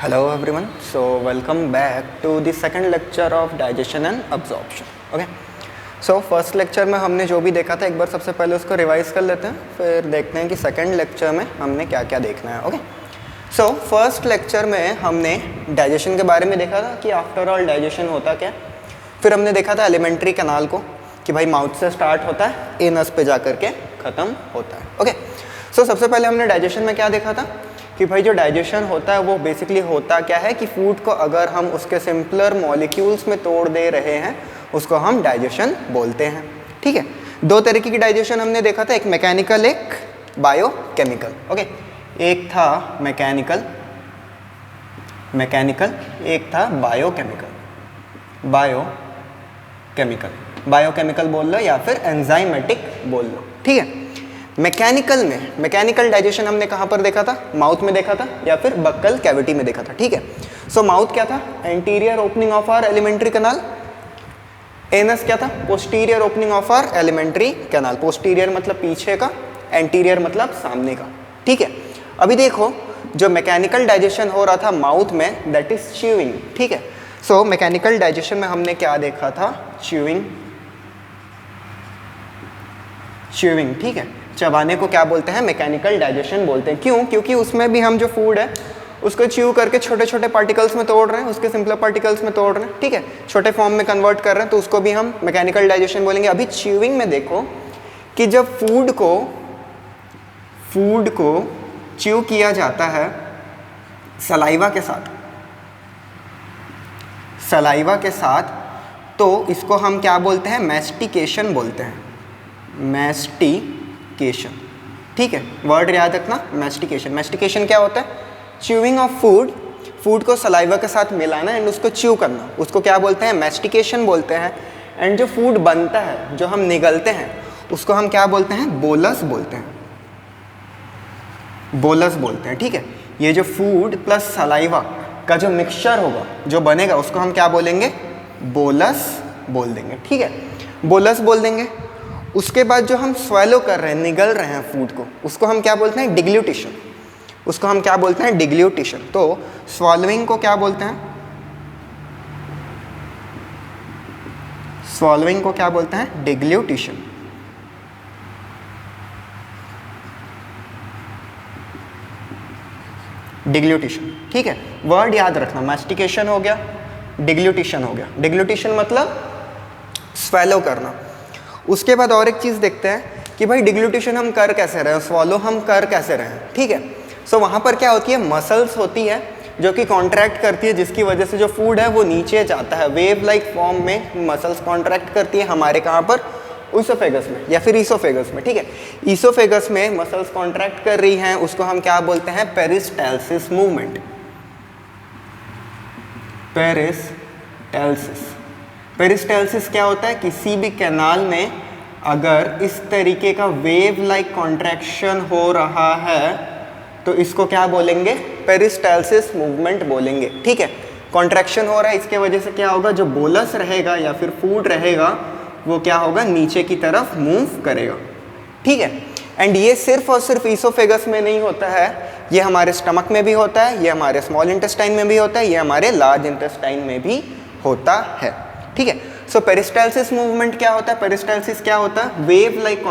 Hello everyone, so welcome back to the second lecture of digestion and absorption. Okay, so first lecture में हमने जो भी देखा था एक बार सबसे पहले उसको रिवाइज कर लेते हैं, फिर देखते हैं कि सेकंड लेक्चर में हमने क्या क्या देखना है. ओके, सो फर्स्ट लेक्चर में हमने डाइजेशन के बारे में देखा था कि आफ्टर ऑल डाइजेशन होता क्या. फिर हमने देखा था एलिमेंट्री कैनाल को कि भाई माउथ से स्टार्ट होता है, एनस पे जा कर के ख़त्म होता है. ओके, सो सबसे पहले हमने डाइजेशन में क्या देखा था कि भाई जो डाइजेशन होता है वो बेसिकली होता क्या है कि फूड को अगर हम उसके सिंपलर मॉलिक्यूल्स में तोड़ दे रहे हैं उसको हम डाइजेशन बोलते हैं. ठीक है, दो तरीके की डाइजेशन हमने देखा था, एक मैकेनिकल एक बायोकेमिकल. ओके, एक था मैकेनिकल एक था बायोकेमिकल. बायोकेमिकल बोल लो या फिर एंजाइमेटिक बोल लो. ठीक है, मैकेनिकल डाइजेशन हमने कहाँ पर देखा था, माउथ में देखा था या फिर बक्कल कैविटी में देखा था. ठीक है, सो माउथ क्या था, anterior opening of our alimentary canal. Anus क्या था, posterior opening of our alimentary canal. Posterior मतलब पीछे का, एंटीरियर मतलब सामने का. ठीक है, अभी देखो जो मैकेनिकल डाइजेशन हो रहा था माउथ में दैट इज च्यूइंग. ठीक है, सो मैकेनिकल डाइजेशन में हमने क्या देखा था, च्यूइंग. ठीक है, चबाने को क्या बोलते हैं, मैकेनिकल डाइजेशन बोलते हैं. क्यों, क्योंकि उसमें भी हम जो फूड है उसको च्यू करके छोटे छोटे पार्टिकल्स में तोड़ रहे हैं, उसके सिंपलर पार्टिकल्स में तोड़ रहे हैं. ठीक है, छोटे फॉर्म में कन्वर्ट कर रहे हैं तो उसको भी हम मैकेनिकल डाइजेशन बोलेंगे. अभी च्यूइंग में देखो कि जब फूड को च्यू किया जाता है सलाइवा के साथ तो इसको हम क्या बोलते हैं, मैस्टिकेशन बोलते हैं. मैस्टिकेशन. ठीक है, वर्ड याद रखना, मैस्टिकेशन क्या होता है, च्यूइंग ऑफ फूड को सलाइवा के साथ मिलाना एंड उसको च्यू करना, उसको क्या बोलते हैं, मैस्टिकेशन बोलते हैं. एंड जो फूड बनता है, जो हम निगलते हैं, उसको हम क्या बोलते हैं, बोलस बोलते हैं. ठीक है, ये जो फूड प्लस सलाइवा का जो मिक्सचर होगा, जो बनेगा, उसको हम क्या बोलेंगे, बोलस बोल देंगे. ठीक है, बोलस बोल देंगे. उसके बाद जो हम स्वेलो कर रहे हैं, निगल रहे हैं फूड को, उसको हम क्या बोलते हैं, डिग्ल्यूटेशन. तो स्वॉलोइंग को क्या बोलते हैं, डिग्ल्यूटेशन. ठीक है, वर्ड याद रखना, मैस्टिकेशन हो गया, डिग्ल्यूटेशन हो गया. डिग्ल्यूटेशन मतलब स्वेलो करना. उसके बाद और एक चीज़ देखते हैं कि भाई डिग्ल्यूटेशन हम कर कैसे रहे हैं, स्वॉलो हम कर कैसे रहे हैं. ठीक है, सो वहाँ पर क्या होती है, मसल्स होती है जो कि कॉन्ट्रैक्ट करती है, जिसकी वजह से जो फूड है वो नीचे जाता है. वेव लाइक फॉर्म में मसल्स कॉन्ट्रैक्ट करती है हमारे कहाँ पर, ईसोफेगस में या फिर ईसोफेगस में. ठीक है, ईसोफेगस में मसल्स कॉन्ट्रैक्ट कर रही हैं, उसको हम क्या बोलते हैं, पेरिस्टाल्सिस मूवमेंट. पेरिस्टाल्सिस क्या होता है, किसी भी कैनाल में अगर इस तरीके का वेव लाइक कॉन्ट्रैक्शन हो रहा है तो इसको क्या बोलेंगे, पेरिस्टाल्सिस मूवमेंट बोलेंगे. ठीक है, कॉन्ट्रैक्शन हो रहा है, इसके वजह से क्या होगा, जो बोलस रहेगा या फिर फूड रहेगा वो क्या होगा, नीचे की तरफ मूव करेगा. ठीक है, एंड ये सिर्फ और सिर्फ ईसोफेगस में नहीं होता है, ये हमारे स्टमक में भी होता है, ये हमारे स्मॉल इंटेस्टाइन में भी होता है, ये हमारे लार्ज इंटेस्टाइन में भी होता है. ठीक है, सो पेरिस्टाल्सिस मूवमेंट क्या होता है, पेरिस्टाल्सिस क्या होता है, wave like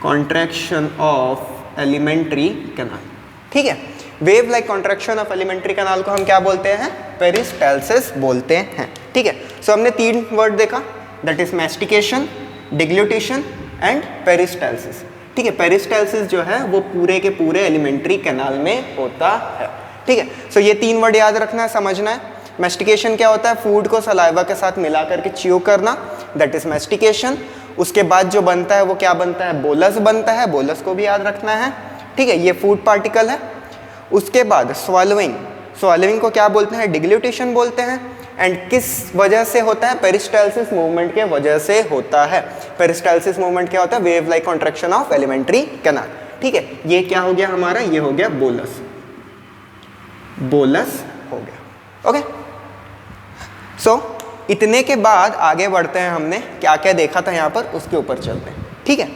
contraction of alimentary canal. ठीक है, wave like contraction of alimentary canal को हम क्या बोलते हैं, पेरिस्टाल्सिस बोलते हैं. ठीक है, सो हमने 3 वर्ड देखा, that is mastication, deglutition and peristalsis. ठीक है, पेरिस्टाल्सिस जो है वो पूरे के पूरे एलिमेंट्री कैनाल में होता है. ठीक है, सो ये 3 वर्ड याद रखना है, समझना है. मैस्टिकेशन क्या होता है, फूड को सलाइवा के साथ मिला करके च्यू करना, दैट इज मैस्टिकेशन. उसके बाद जो बनता है वो क्या बनता है, बोलस बनता है, बोलस को भी याद रखना है. ठीक है, ये फूड पार्टिकल है. उसके बाद स्वॉलोइंग को क्या बोलते हैं, डिग्ल्यूटेशन बोलते हैं. एंड किस वजह से होता है, पेरिस्टाल्सिस मूवमेंट के वजह से होता है. पेरिस्टाल्सिस मूवमेंट क्या होता है, wave like contraction of alimentary canal. ठीक है, ये क्या हो गया हमारा, ये हो गया बोलस हो गया. ओके, सो इतने के बाद आगे बढ़ते हैं, हमने क्या क्या देखा था यहाँ पर उसके ऊपर चलते हैं. ठीक है।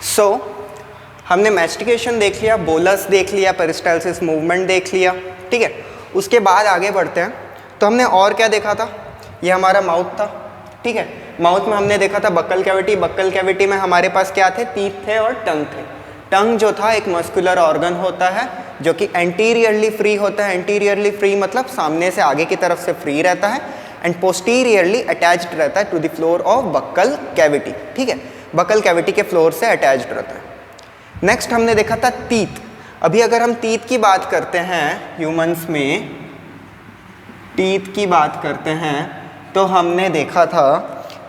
सो हमने मैस्टिकेशन देख लिया, बोलस देख लिया, पेरिस्टालसिस मूवमेंट देख लिया, ठीक है। उसके बाद आगे बढ़ते हैं। तो हमने और क्या देखा था, ये हमारा माउथ था, ठीक है। माउथ में हमने देखा था बक्कल कैविटी। बक्कल कैविटी में हमारे पास क्या थे, टीथ थे और टंग थे। टंग जो था एक मस्कुलर ऑर्गन होता है जो कि एंटीरियरली फ्री होता है। एंटीरियरली फ्री मतलब सामने से आगे की तरफ से फ्री रहता है, एंड पोस्टीरियरली अटैच्ड रहता है to the floor of buccal cavity, ठीक है। बक्कल कैविटी के फ्लोर से अटैच्ड रहता है। नेक्स्ट हमने देखा था टीथ। अभी अगर हम टीथ की बात करते हैं, ह्यूमंस में टीथ की बात करते हैं, तो हमने देखा था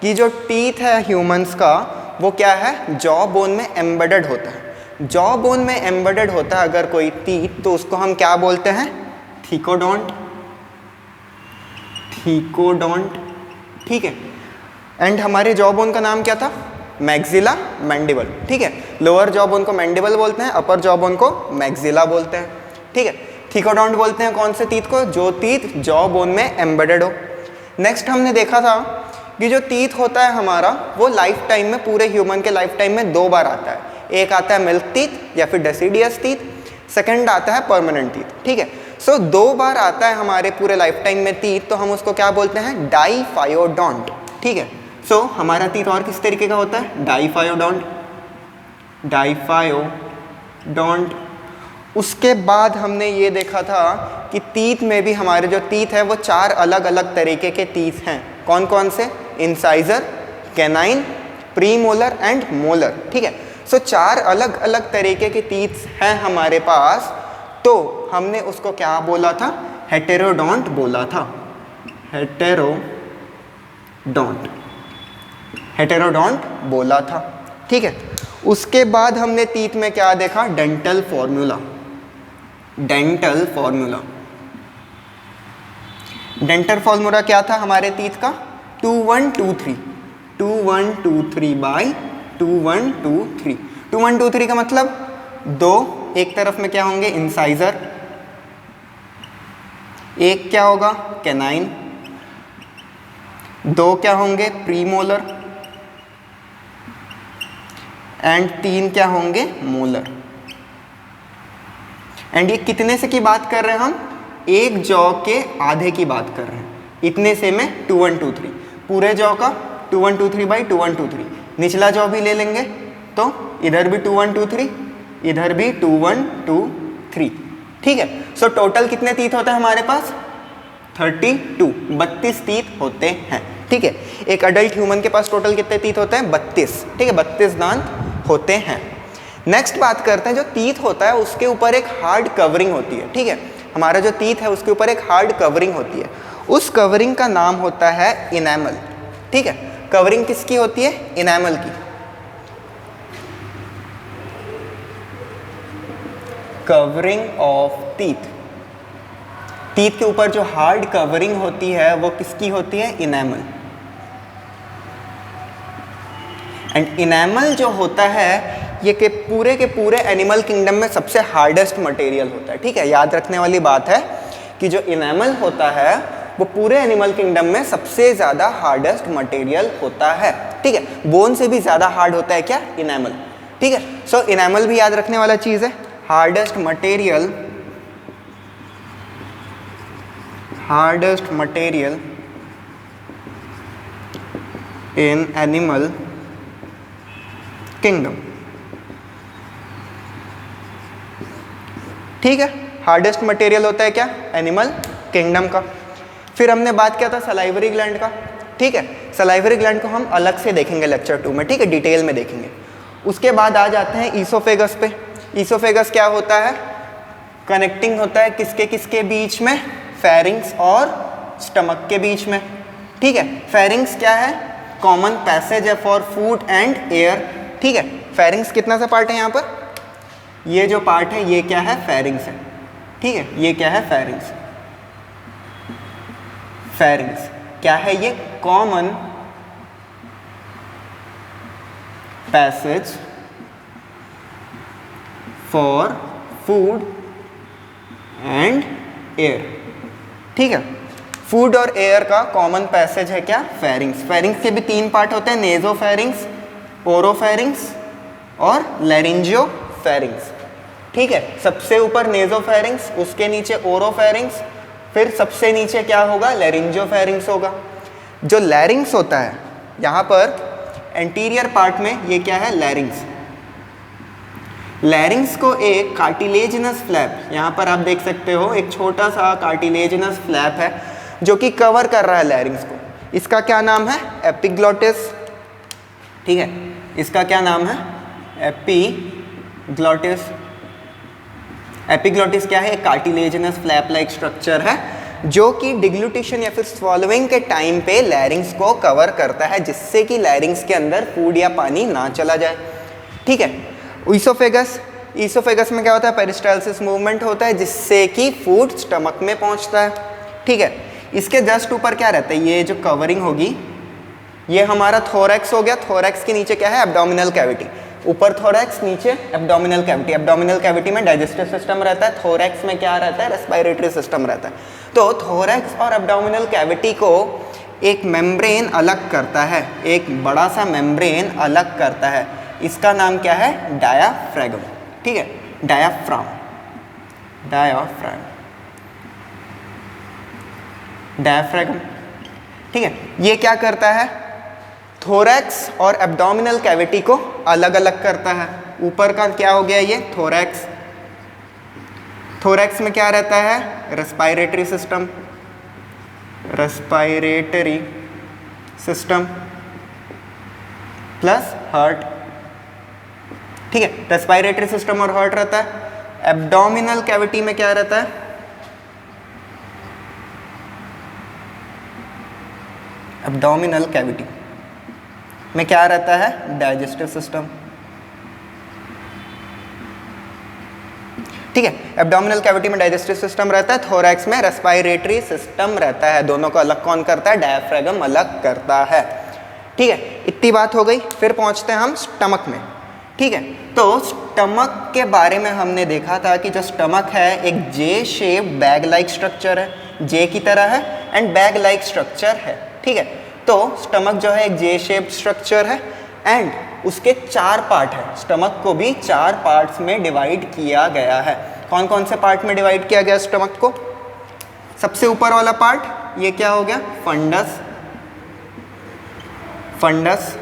कि जो टीथ है ह्यूमंस का वो क्या है, जॉ बोन में एम्बेडेड होता है। जॉ बोन में एम्बेडेड होता है अगर कोई टीथ, तो उसको हम क्या बोलते हैं, थीकोडोंट। थीकोडोंट, ठीक है। एंड हमारे जॉ बोन का नाम क्या था, मैक्सिला मैंडिबल, ठीक है। लोअर जॉ बोन को मैंडिबल बोलते हैं, अपर जॉ बोन को मैक्सिला बोलते हैं, ठीक है। थीकोडोंट बोलते हैं कौन से टीथ को, जो टीथ जॉ बोन में एम्बेडेड हो। नेक्स्ट हमने देखा था कि जो टीथ होता है हमारा वो लाइफ टाइम में, पूरे ह्यूमन के लाइफ टाइम में 2 बार आता है। एक आता है मिल्क टीथ या फिर डेसिडियस टीथ, सेकंड आता है परमानेंट टीथ, ठीक है। सो 2 बार आता है हमारे पूरे लाइफ टाइम में टीथ, तो हम उसको क्या बोलते हैं, डाइफायोडोंट, ठीक है। सो हमारा टीथ और किस तरीके का होता है, डाइफायोडोंट। डाइफायोडोंट। उसके बाद हमने ये देखा था कि टीथ में भी हमारे जो टीथ है वो 4 अलग अलग तरीके के टीथ हैं। कौन कौन से, incisor, canine, premolar and molar, ठीक है। सो 4 अलग अलग तरीके के टीथ हैं हमारे पास, तो हमने उसको क्या बोला था, हेटेरोडोंट बोला था। हेटेरोडोंट बोला था, ठीक है। उसके बाद हमने टीथ में क्या देखा, dental formula. Dental formula, dental formula क्या था हमारे टीथ का, 2 1 2 3, 2 1 2 3 बाई 2 1 2 3। 2 1 2 3 का मतलब 2 एक तरफ में क्या होंगे, इंसाइजर, एक क्या होगा, कैनाइन, 2 क्या होंगे, प्रीमोलर, एंड 3 क्या होंगे, मोलर। एंड ये कितने से की बात कर रहे हैं हम, एक जॉ के आधे की बात कर रहे हैं, इतने से में 2 1 2 3, पूरे जॉ का 2 1 2 3 बाई 2 1 2 3। निचला जॉ भी ले लेंगे तो इधर भी 2 1 2 3, इधर भी 2 1 2 3, ठीक है। सो टोटल कितने टीथ होते हैं हमारे पास, 32, 32 टीथ होते हैं, ठीक है। एक अडल्ट ह्यूमन के पास टोटल कितने टीथ होते हैं, 32, ठीक है। 32 दांत होते हैं। नेक्स्ट बात करते हैं, जो टीथ होता है उसके ऊपर एक हार्ड कवरिंग होती है, ठीक है। हमारा जो टीथ है उसके ऊपर एक हार्ड कवरिंग होती है, उस कवरिंग का नाम होता है इनेमल, ठीक है। कवरिंग किसकी होती है, इनेमल की। कवरिंग ऑफ टीथ, टीथ के ऊपर जो हार्ड कवरिंग होती है वो किसकी होती है, इनेमल। एंड इनेमल जो होता है ये के पूरे एनिमल किंगडम में सबसे हार्डेस्ट मटेरियल होता है, ठीक है। याद रखने वाली बात है कि जो इनेमल होता है वो पूरे एनिमल किंगडम में सबसे ज़्यादा हार्डेस्ट मटेरियल होता है, ठीक है। बोन से भी ज़्यादा हार्ड होता है क्या, इनेमल, ठीक है। सो इनेमल भी याद रखने वाला चीज़ है, hardest material in animal kingdom, ठीक है। हार्डेस्ट मटेरियल होता है क्या, एनिमल किंगडम का। फिर हमने बात किया था सलाइवरी ग्लैंड का, ठीक है। सलाइवरी ग्लैंड को हम अलग से देखेंगे लेक्चर 2 में, ठीक है, डिटेल में देखेंगे। उसके बाद आ जाते हैं ईसोफेगस पे। ईसोफेगस क्या होता है, कनेक्टिंग होता है किसके किसके बीच में, फेरिंग्स और स्टमक के बीच में, ठीक है। फेरिंग्स क्या है, कॉमन पैसेज है फॉर फूड एंड एयर, ठीक है। फेरिंग्स कितना सा पार्ट है यहाँ पर, ये जो पार्ट है ये क्या है, फेरिंग्स है, ठीक है। ये क्या है, फेरिंग्स। फेरिंग्स क्या है, ये common passage for food and air. ठीक है, फूड और एयर का कॉमन पैसेज है क्या? फेरिंग्स। फेरिंग्स के भी 3 पार्ट होते हैं, नेजोफेरिंग्स, ओरोफेरिंग्स और लैरिंजियोफेरिंग्स। ठीक है, सबसे ऊपर नेजोफेरिंग्स, उसके नीचे ओरोफेरिंग्स, फिर सबसे नीचे क्या होगा? लैरिंजियोफेरिंग्स होगा। जो लैरिंग्स होता है यहाँ पर एंटीरियर पार्ट में, ये क्या है? लैरिंग्स। लैरिंग्स को एक कार्टिलेजिनस फ्लैप, यहाँ पर आप देख सकते हो एक छोटा सा कार्टिलेजिनस फ्लैप है जो कि कवर कर रहा है लैरिंग्स को। इसका क्या नाम है? एपिग्लॉटिस। ठीक है, इसका क्या नाम है? एपिग्लॉटिस। एपिग्लॉटिस क्या है? एक कार्टिलेजिनस फ्लैप लाइक स्ट्रक्चर है जो कि डिग्लूटिशन या फिर स्वॉलोइंग के टाइम पे लैरिंग्स को कवर करता है, जिससे कि लैरिंग्स के अंदर फूड या पानी ना चला जाए। ठीक है, ईसोफेगस। ईसोफेगस में क्या होता है? पेरिस्टालसिस मूवमेंट होता है जिससे कि फूड स्टमक में पहुंचता है। ठीक है, इसके जस्ट ऊपर क्या रहता है? ये जो कवरिंग होगी ये हमारा थोरैक्स हो गया। थोरैक्स के नीचे क्या है? Abdominal cavity. ऊपर थोरैक्स, नीचे एब्डोमिनल कैविटी। एब्डोमिनल कैविटी में डाइजेस्टिव सिस्टम रहता है, थोरैक्स में क्या रहता है? रेस्पिरेटरी सिस्टम रहता है। तो थोरैक्स और एब्डोमिनल कैविटी को एक मेम्ब्रेन अलग करता है, एक बड़ा सा मेम्ब्रेन अलग करता है। इसका नाम क्या है? डायाफ्रैगम। ठीक है, डायाफ्राम, डायाफ्राम, डायाफ्रैगम। ठीक है, ये क्या करता है? थोरैक्स और एब्डोमिनल कैविटी को अलग अलग करता है। ऊपर का क्या हो गया? ये थोरैक्स। थोरैक्स में क्या रहता है? Respiratory system, respiratory system plus heart. ठीक है, रेस्पिरेटरी सिस्टम और हार्ट रहता है। एब्डोमिनल कैविटी में क्या रहता है? एब्डोमिनल कैविटी में क्या रहता है? Digestive system. ठीक है, एब्डोमिनल कैविटी में डाइजेस्टिव सिस्टम रहता है, थोरैक्स में रेस्पिरेटरी सिस्टम रहता है। दोनों को अलग कौन करता है? डायाफ्रैगम अलग करता है। ठीक है, इतनी बात हो गई। फिर पहुंचते हैं हम स्टमक में। ठीक है, तो स्टमक के बारे में हमने देखा था कि जो स्टमक है एक जे शेप बैग लाइक स्ट्रक्चर है, जे की तरह है एंड बैग लाइक स्ट्रक्चर है। ठीक है, तो स्टमक जो है एक जे शेप स्ट्रक्चर है एंड उसके 4 पार्ट है। स्टमक को भी 4 पार्ट्स में डिवाइड किया गया है। कौन कौन से पार्ट में डिवाइड किया गया स्टमक को? सबसे ऊपर वाला पार्ट ये क्या हो गया? Fundus, fundus.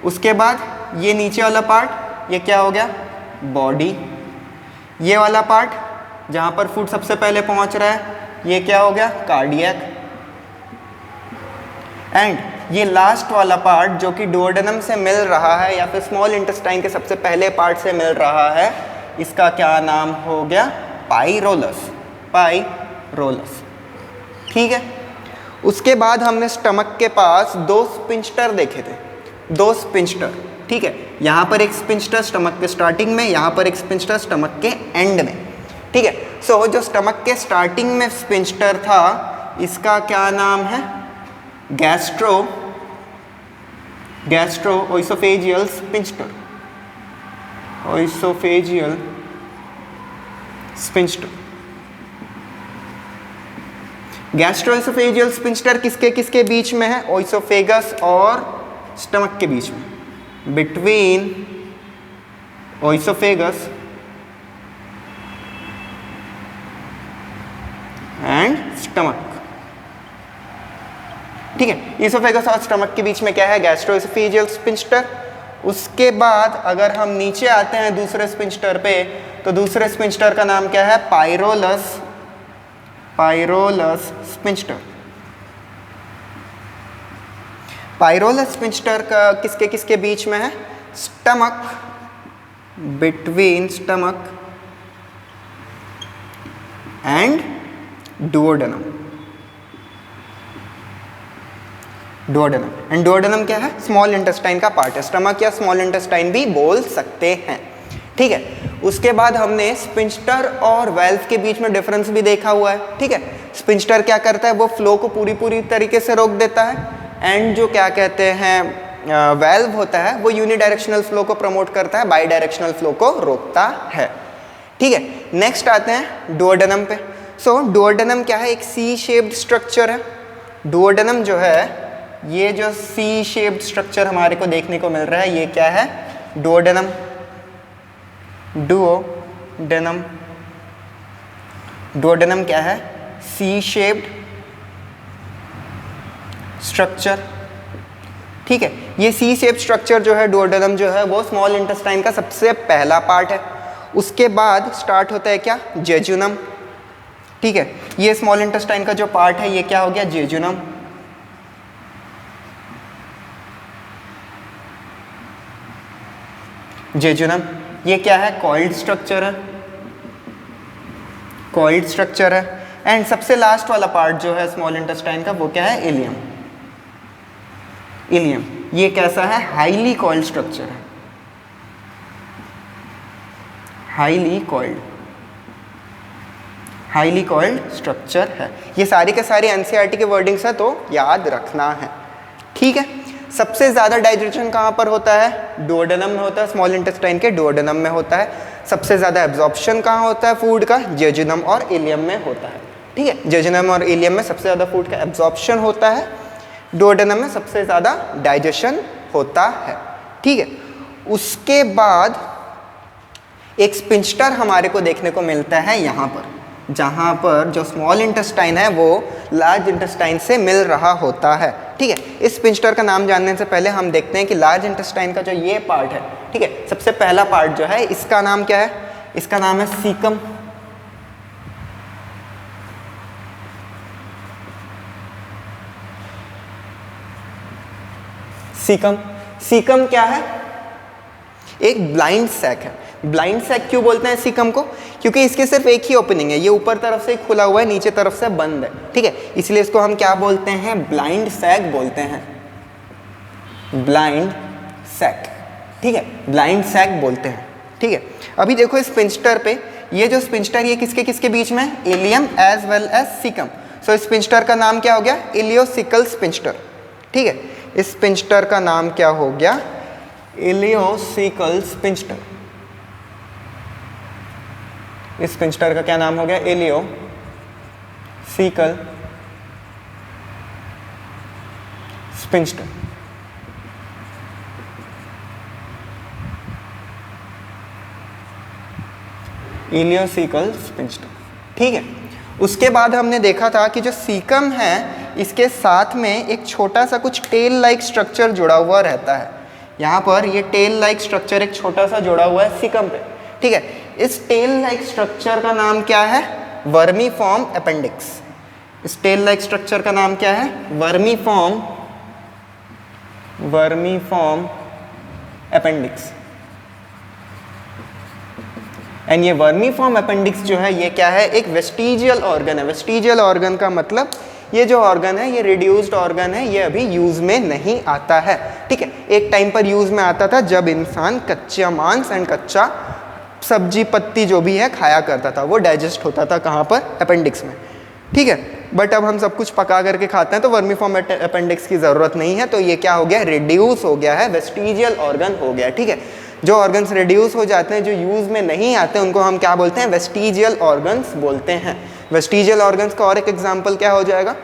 उसके बाद ये नीचे वाला पार्ट ये क्या हो गया? बॉडी। ये वाला पार्ट जहाँ पर फूड सबसे पहले पहुँच रहा है ये क्या हो गया? कार्डियक। एंड ये लास्ट वाला पार्ट जो कि डुओडेनम से मिल रहा है या फिर स्मॉल इंटेस्टाइन के सबसे पहले पार्ट से मिल रहा है, इसका क्या नाम हो गया? पाइरोलस, पाइरोलस। ठीक है, उसके बाद हमने स्टमक के पास 2 स्पिंस्टर देखे थे, 2 स्पिंस्टर। ठीक है, यहाँ पर एक स्पिंस्टर स्टमक के स्टार्टिंग में, यहाँ पर एक स्पिंस्टर स्टमक के एंड में। ठीक है, सो जो स्टमक के स्टार्टिंग में स्पिंस्टर था इसका क्या नाम है? Gastro, gastro oesophageal sphincter, oesophageal sphincter. Gastrooesophageal sphincter किसके किसके बीच में है? ओइसोफेगस और स्टमक के बीच में, बिटवीन ओइसोफेगस एंड स्टमक। ठीक है, ईसोफेगस और स्टमक के बीच में क्या है? Gastro-oesophageal sphincter. उसके बाद अगर हम नीचे आते हैं दूसरे स्पिंस्टर पे, तो दूसरे स्पिंस्टर का नाम क्या है? पाइरोलस, पाइरोलस स्पिंस्टर। पाइरोलस स्पिंस्टर का किसके किसके बीच में है? Stomach, between stomach and duodenum. Duodenum, and duodenum क्या है? स्मॉल इंटेस्टाइन का पार्ट है। स्टमक या स्मॉल इंटेस्टाइन भी बोल सकते हैं। ठीक है, उसके बाद हमने स्पिंस्टर और वेल्व के बीच में डिफरेंस भी देखा हुआ है। ठीक है, स्पिंस्टर क्या करता है? वो फ्लो को पूरी तरीके से रोक देता है एंड जो क्या कहते हैं वेल्व होता है वो यूनिडायरेक्शनल फ्लो को प्रमोट करता है, बाई डायरेक्शनल फ्लो को रोकता है। ठीक है, नेक्स्ट आते हैं डुओडेनम पे। सो डुओडेनम क्या है, एक सी शेप्ड स्ट्रक्चर है। डुओडेनम जो है, ये जो सी शेप्ड स्ट्रक्चर हमारे को देखने को मिल रहा है, ये क्या है, डुओडेनम। डुओडेनम, डुओडेनम क्या है, सी शेप्ड स्ट्रक्चर। ठीक है, ये सी शेप स्ट्रक्चर जो है डुओडेनम जो है वो स्मॉल इंटेस्टाइन का सबसे पहला पार्ट है। उसके बाद स्टार्ट होता है क्या, जेजुनम। ठीक है, ये स्मॉल इंटेस्टाइन का जो पार्ट है ये क्या हो गया, जेजुनम। जेजुनम, ये क्या है, कॉइल्ड स्ट्रक्चर है, कॉइल्ड स्ट्रक्चर है। एंड सबसे लास्ट वाला पार्ट जो है स्मॉल इंटेस्टाइन का वो क्या है, इलियम। इलियम ये कैसा है, हाईली कॉइल्ड स्ट्रक्चर है, हाईली कॉइल्ड स्ट्रक्चर है। ये सारी के सारी एनसीईआरटी के वर्डिंग्स है, तो याद रखना है। ठीक है, सबसे ज़्यादा डाइजेशन कहाँ पर होता है, डुओडेनम में होता है, स्मॉल इंटेस्टाइन के डुओडेनम में होता है। सबसे ज़्यादा एब्जॉर्प्शन कहाँ होता है फूड का, जेजुनम और इलियम में होता है। ठीक है, जेजुनम और इलियम में सबसे ज़्यादा फूड का एब्जॉर्प्शन होता है, डुओडेनम में सबसे ज़्यादा डाइजेशन होता है। ठीक है, उसके बाद एक स्पिंस्टर हमारे को देखने को मिलता है यहाँ पर, जहाँ पर जो स्मॉल इंटेस्टाइन है वो लार्ज इंटेस्टाइन से मिल रहा होता है। ठीक है, इस स्पिंस्टर का नाम जानने से पहले हम देखते हैं कि लार्ज इंटेस्टाइन का जो ये पार्ट है, ठीक है, सबसे पहला पार्ट जो है इसका नाम क्या है, इसका नाम है सीकम। सीकम, सीकम क्या है, एक ब्लाइंड सैक है। ब्लाइंड सैक क्यों बोलते हैं सीकम को, क्योंकि इसके सिर्फ एक ही ओपनिंग है, ये ऊपर तरफ से खुला हुआ है, नीचे तरफ से बंद है। ठीक है, इसलिए इसको हम क्या बोलते हैं, ब्लाइंड सैक बोलते हैं, ब्लाइंड सैक। ठीक है, ब्लाइंड सैक बोलते हैं। ठीक है, अभी देखो इस स्पिंस्टर पे, ये जो स्पिंस्टर ये किसके किसके बीच में है, ileum as well as caecum. So इस स्पिंस्टर का नाम क्या हो गया, इलियोसिकल स्पिंस्टर। ठीक है, इस स्पिंस्टर का नाम क्या हो गया, इलियोसिकल स्पिंस्टर। इस स्पिंस्टर का क्या नाम हो गया, इलियोसिकल स्पिंस्टर। Ileocaecal sphincter. ठीक है, उसके बाद हमने देखा था कि जो सीकम है इसके साथ में एक छोटा सा कुछ टेल लाइक स्ट्रक्चर जुड़ा हुआ रहता है। यहाँ पर ये टेल लाइक स्ट्रक्चर एक छोटा सा जुड़ा हुआ है सीकम पे। ठीक है, इस टेल लाइक स्ट्रक्चर का नाम क्या है, वर्मीफॉर्म अपेंडिक्स। इस टेल लाइक स्ट्रक्चर का नाम क्या है, वर्मीफॉर्म अपेंडिक्स। एंड ये वर्मीफॉर्म अपेंडिक्स जो है ये क्या है, एक वेस्टिजियल ऑर्गन है। वेस्टिजियल ऑर्गन का मतलब ये जो ऑर्गन है ये रिड्यूस्ड ऑर्गन है, ये अभी यूज़ में नहीं आता है। ठीक है, एक टाइम पर यूज़ में आता था जब इंसान कच्चा मांस एंड कच्चा सब्जी पत्ती जो भी है खाया करता था, वो डाइजेस्ट होता था कहाँ पर, अपेंडिक्स में। ठीक है, बट अब हम सब कुछ पका करके खाते हैं तो वर्मीफॉर्म अपेंडिक्स की ज़रूरत नहीं है, तो ये क्या हो गया, रिड्यूस हो गया है, वेस्टिजियल ऑर्गन हो गया। ठीक है, जो ऑर्गन्स रिड्यूस हो जाते हैं, जो यूज़ में नहीं आते, उनको हम क्या बोलते हैं, वेस्टिजियल ऑर्गन्स बोलते हैं। वेस्टिजियल ऑर्गन्स का और एक एग्जांपल क्या हो जाएगा,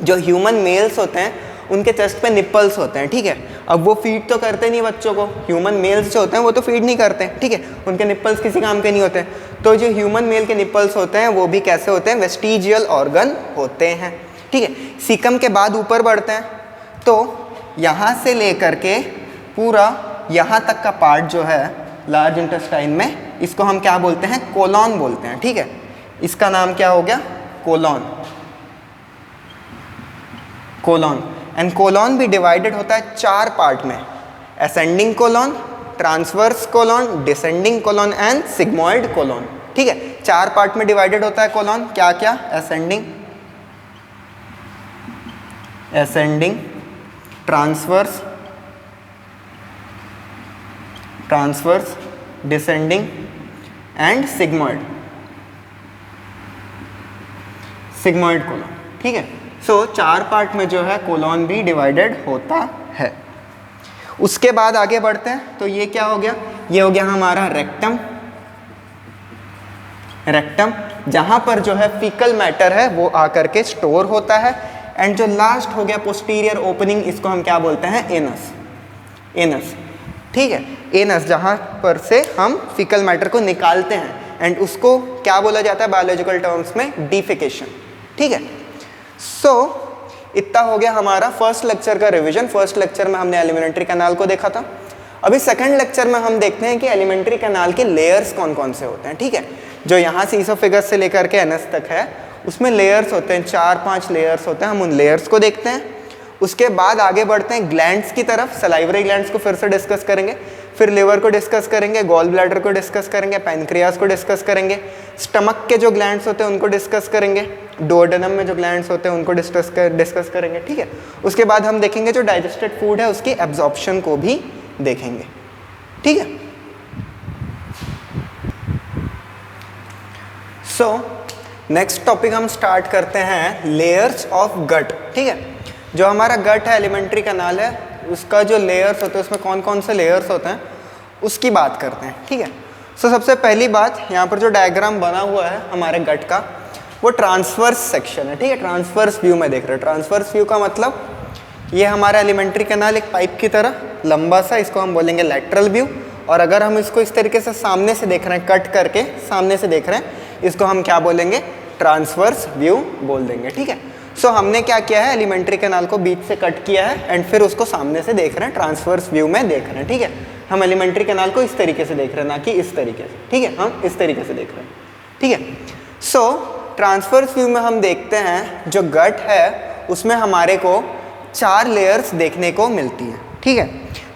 जो ह्यूमन मेल्स होते हैं उनके चेस्ट पे निप्पल्स होते हैं। ठीक है, अब वो फीड तो करते नहीं बच्चों को, ह्यूमन मेल्स जो होते हैं वो तो फीड नहीं करते। ठीक है, उनके निप्पल्स किसी काम के नहीं होते, तो जो ह्यूमन मेल के निप्पल्स होते हैं वो भी कैसे होते हैं, वेस्टिजियल ऑर्गन होते हैं। ठीक है, सीकम के बाद ऊपर बढ़ते हैं तो यहाँ से लेकर के पूरा यहाँ तक का पार्ट जो है लार्ज इंटेस्टाइन में, इसको हम क्या बोलते हैं, कोलॉन बोलते हैं। ठीक है, इसका नाम क्या हो गया, कोलॉन। कोलॉन, एंड कोलॉन भी डिवाइडेड होता है 4 पार्ट में, ascending colon, transverse colon, descending colon and sigmoid colon. ठीक है, 4 पार्ट में डिवाइडेड होता है कोलॉन, क्या क्या, ascending, transverse, descending and sigmoid colon. ठीक है, सो 4 पार्ट में जो है कोलॉन भी डिवाइडेड होता है। उसके बाद आगे बढ़ते हैं तो ये क्या हो गया, ये हो गया हमारा रेक्टम। जहाँ पर जो है फीकल मैटर है वो आकर के स्टोर होता है। एंड जो लास्ट हो गया पोस्टीरियर ओपनिंग, इसको हम क्या बोलते हैं, एनस। एनस, ठीक है, एनस, जहाँ पर से हम फीकल मैटर को निकालते हैं एंड उसको क्या बोला जाता है बायोलॉजिकल टर्म्स में, डिफिकेशन। ठीक है, सो इतना हो गया हमारा फर्स्ट लेक्चर का रिवीजन। फर्स्ट लेक्चर में हमने एलिमेंट्री कैनाल को देखा था। अभी सेकंड लेक्चर में हम देखते हैं कि एलिमेंट्री कैनाल के लेयर्स कौन कौन से होते हैं। ठीक है, जो यहाँ से ईसोफेगस से लेकर के एनस तक है उसमें लेयर्स होते हैं, 4-5 लेयर्स होते हैं। हम उन लेयर्स को देखते हैं। उसके बाद आगे बढ़ते हैं ग्लैंड्स की तरफ। सलाइवरी ग्लैंड्स को फिर से डिस्कस करेंगे, फिर लिवर को डिस्कस करेंगे, गॉल ब्लैडर को डिस्कस करेंगे, पैनक्रियास को डिस्कस करेंगे, स्टमक के जो ग्लैंड्स होते हैं उनको डिस्कस करेंगे, डुओडेनम में जो ग्लैंड्स होते हैं उनको डिस्कस करेंगे। ठीक है, उसके बाद हम देखेंगे जो डाइजेस्टेड फूड है उसकी एब्जॉर्प्शन को भी देखेंगे। ठीक है, सो नेक्स्ट टॉपिक हम स्टार्ट करते हैं लेयर्स ऑफ गट। ठीक है, जो हमारा गट है, एलिमेंट्री कैनाल है, उसका जो लेयर्स होते हैं उसमें कौन कौन से लेयर्स होते हैं उसकी बात करते हैं। ठीक है, सो सबसे पहली बात, यहाँ पर जो डायग्राम बना हुआ है हमारे गट का वो ट्रांसवर्स सेक्शन है। ठीक है, ट्रांसवर्स व्यू में देख रहे हो। ट्रांसवर्स व्यू का मतलब ये हमारा एलिमेंट्री कैनाल एक पाइप की तरह लंबा सा, इसको हम बोलेंगे लैटरल व्यू। और अगर हम इसको इस तरीके से सामने से देख रहे हैं, कट करके सामने से देख रहे हैं, इसको हम क्या बोलेंगे, ट्रांसवर्स व्यू बोल देंगे। ठीक है, सो हमने क्या किया है, एलिमेंट्री कैनाल को बीच से कट किया है एंड फिर उसको सामने से देख रहे हैं, ट्रांसवर्स व्यू में देख रहे हैं। ठीक है, हम एलिमेंट्री कैनाल को इस तरीके से देख रहे हैं, ना कि इस तरीके से। ठीक है, हम इस तरीके से देख रहे हैं। ठीक है, सो ट्रांसवर्स व्यू में हम देखते हैं जो गट है उसमें हमारे को 4 लेयर्स देखने को मिलती हैं। ठीक है,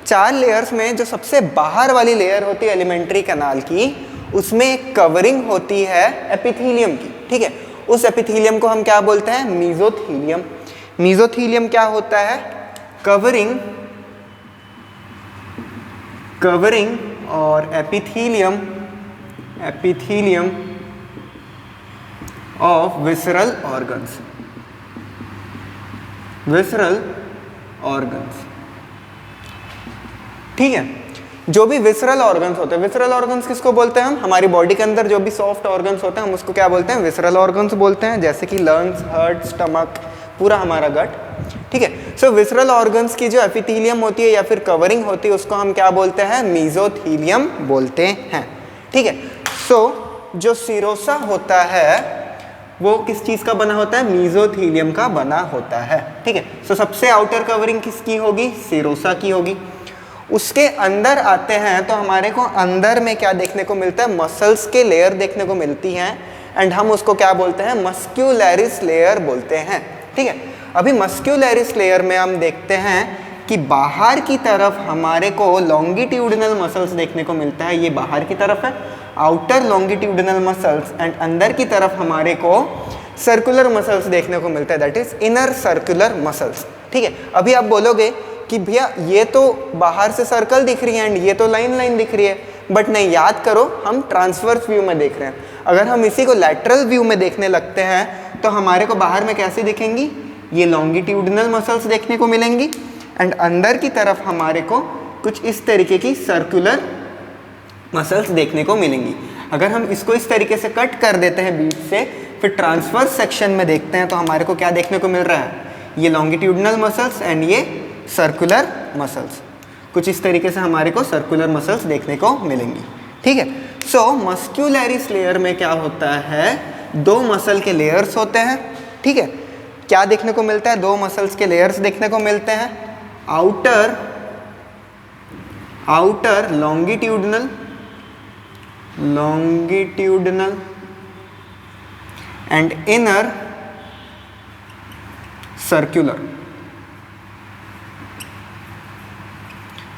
4 लेयर्स में जो सबसे बाहर वाली लेयर होती है एलिमेंट्री कैनाल की, उसमें कवरिंग होती है एपिथेलियम की। ठीक है, उस एपिथेलियम को हम क्या बोलते हैं, मीजोथेलियम। मीजोथेलियम क्या होता है, कवरिंग और एपिथेलियम ऑफ विसरल ऑर्गन्स। ठीक है, जो भी विसरल ऑर्गन्स होते हैं, विसरल ऑर्गन्स किसको बोलते हैं हम, हमारी बॉडी के अंदर जो भी सॉफ्ट ऑर्गन्स होते हैं हम उसको क्या बोलते हैं, विसरल ऑर्गन्स बोलते हैं, जैसे कि लंग्स, हार्ट, स्टमक, पूरा हमारा गट। ठीक है, सो विसरल ऑर्गन्स की जो एपिथेलियम होती है या फिर कवरिंग होती है उसको हम क्या बोलते हैं, मीजोथेलियम बोलते हैं। ठीक है, सो जो सीरोसा होता है वो किस चीज़ का बना होता है, मीजोथेलियम का बना होता है। ठीक है, सो सबसे आउटर कवरिंग किसकी होगी, सीरोसा की होगी। उसके अंदर आते हैं तो हमारे को अंदर में क्या देखने को मिलता है, मसल्स के लेयर देखने को मिलती हैं एंड हम उसको क्या बोलते हैं, मस्क्यूलरिस लेयर बोलते हैं। ठीक है, अभी मस्क्यूलरिस लेयर में हम देखते हैं कि बाहर की तरफ हमारे को लॉन्गिट्यूडिनल मसल्स देखने को मिलता है, ये बाहर की तरफ है, आउटर लॉन्गिट्यूडिनल मसल्स, एंड अंदर की तरफ हमारे को सर्कुलर मसल्स देखने को मिलता है, that is inner circular muscles. ठीक है, अभी आप बोलोगे कि भैया ये तो बाहर से सर्कल दिख रही है एंड ये तो लाइन दिख रही है, बट नहीं, याद करो हम ट्रांसवर्स व्यू में देख रहे हैं। अगर हम इसी को लैटरल व्यू में देखने लगते हैं तो हमारे को बाहर में कैसी दिखेंगी, ये लॉन्गिट्यूडिनल मसल्स देखने को मिलेंगी एंड अंदर की तरफ हमारे को कुछ इस तरीके की सर्कुलर मसल्स देखने को मिलेंगी। अगर हम इसको इस तरीके से कट कर देते हैं बीच से, फिर ट्रांसवर्स सेक्शन में देखते हैं तो हमारे को क्या देखने को मिल रहा है, ये लॉन्गिट्यूडिनल मसल्स एंड ये सर्कुलर मसल्स, कुछ इस तरीके से हमारे को सर्कुलर मसल्स देखने को मिलेंगी। ठीक है, सो मस्क्यूलरिस लेयर में क्या होता है, 2 मसल के लेयर्स होते हैं। ठीक है, क्या देखने को मिलता है, 2 मसल्स के लेयर्स देखने को मिलते हैं, outer longitudinal and inner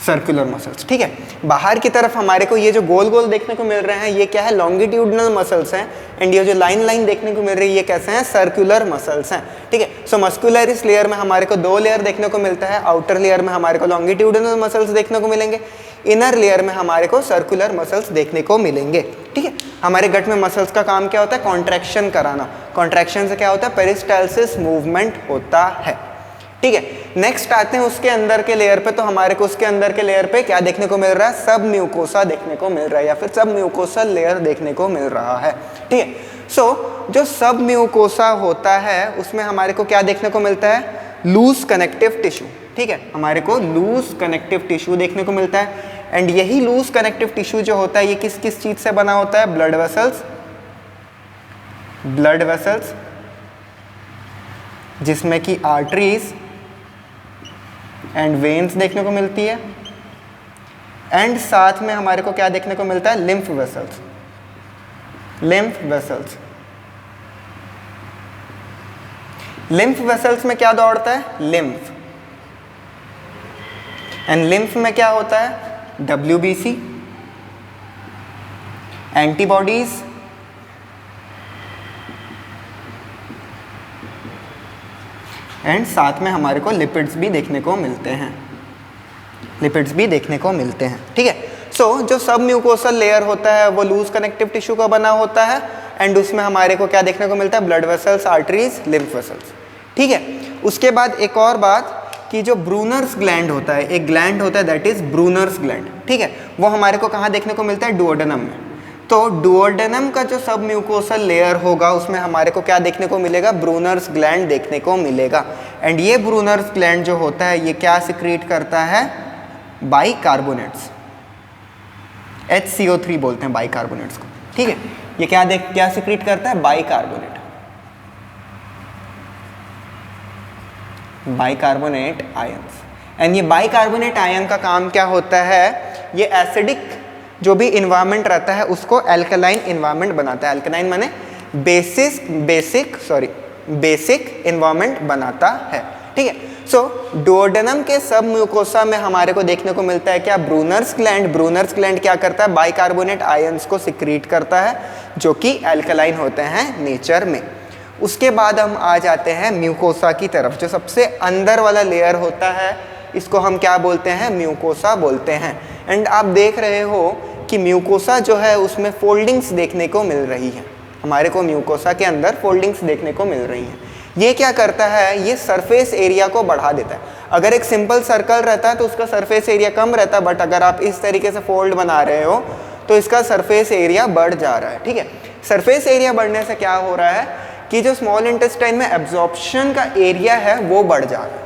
circular muscles. ठीक है, बाहर की तरफ हमारे को ये जो गोल गोल देखने को मिल रहे हैं ये क्या है, लॉन्गिट्यूडिनल मसल्स हैं एंड ये जो लाइन देखने को मिल रही है ये कैसे हैं, सर्कुलर मसल्स हैं। ठीक है, सो मस्कुलरिस लेयर में हमारे को 2 लेयर देखने को मिलता है, आउटर लेयर में हमारे को लॉन्गिट्यूडिनल मसल्स देखने को मिलेंगे, इनर लेयर में हमारे को सर्कुलर मसल्स देखने को मिलेंगे। ठीक है, हमारे गट में मसल्स का काम क्या होता है, कॉन्ट्रैक्शन कराना। कॉन्ट्रैक्शन से क्या होता है, पेरिस्टालसिस मूवमेंट होता है। ठीक है। नेक्स्ट आते हैं उसके अंदर के लेयर पे, तो हमारे को उसके अंदर के लेयर पे क्या देखने को मिल रहा है, सब म्यूकोसा देखने को मिल रहा है, या फिर सब म्यूकोसल लेयर देखने को मिल रहा है। ठीक है। सो जो सब म्यूकोसा होता है उसमें हमारे को क्या देखने को मिलता है, लूज कनेक्टिव टिश्यू। ठीक है, हमारे को लूज कनेक्टिव टिश्यू देखने को मिलता है। एंड यही लूज कनेक्टिव टिश्यू जो होता है ये किस किस चीज से बना होता है, ब्लड वेसल्स, जिसमें कि आर्टरीज एंड वेन्स देखने को मिलती है। एंड साथ में हमारे को क्या देखने को मिलता है, लिम्फ वेसल्स। लिम्फ वेसल्स में क्या दौड़ता है, लिम्फ। एंड लिम्फ में क्या होता है, WBC, एंटीबॉडीज, एंड साथ में हमारे को लिपिड्स भी देखने को मिलते हैं, ठीक है। सो जो सब म्यूकोसल लेयर होता है वो लूज कनेक्टिव टिश्यू का बना होता है। एंड उसमें हमारे को क्या देखने को मिलता है, blood vessels, arteries, lymph vessels. ठीक है। उसके बाद एक और बात कि जो ब्रूनर्स ग्लैंड होता है, एक ग्लैंड होता है दैट इज ब्रूनर्स ग्लैंड। ठीक है, वो हमारे को कहाँ देखने को मिलता है, डुओडेनम में। तो डुओडेनम का जो सब म्यूकोसल लेयर होगा उसमें हमारे को क्या देखने को मिलेगा, ब्रूनर्स ग्लैंड देखने को मिलेगा। एंड ये ब्रूनर्स ग्लैंड जो होता है ये क्या सिक्रीट करता है, बाइकार्बोनेट्स, HCO3 बोलते हैं बाइकार्बोनेट्स को। ठीक है, ये क्या सिक्रीट करता है, बाइकार्बोनेट आयंस। एंड ये बाइकार्बोनेट आयन का काम क्या होता है, ये एसिडिक जो भी इन्वायरमेंट रहता है उसको एल्कलाइन इन्वायरमेंट बनाता है। एल्कलाइन माने बेसिक इन्वायरमेंट बनाता है। ठीक है। सो डुओडेनम के सब म्यूकोसा में हमारे को देखने को मिलता है क्या, ब्रूनर्स ग्लैंड क्या करता है, बाइकार्बोनेट आयंस को सिक्रीट करता है जो कि एल्कलाइन होते हैं नेचर में। उसके बाद हम आ जाते हैं म्यूकोसा की तरफ, जो सबसे अंदर वाला लेयर होता है इसको हम क्या बोलते हैं, म्यूकोसा बोलते हैं। एंड आप देख रहे हो कि म्यूकोसा जो है उसमें फोल्डिंग्स देखने को मिल रही है, हमारे को म्यूकोसा के अंदर फोल्डिंग्स देखने को मिल रही हैं। ये क्या करता है, ये सरफेस एरिया को बढ़ा देता है। अगर एक सिंपल सर्कल रहता है तो उसका सरफेस एरिया कम रहता है, बट अगर आप इस तरीके से फोल्ड बना रहे हो तो इसका सरफेस एरिया बढ़ जा रहा है। ठीक है, सरफेस एरिया बढ़ने से क्या हो रहा है कि जो स्मॉल इंटेस्टाइन में एब्जॉर्प्शन का एरिया है वो बढ़ जा रहा है।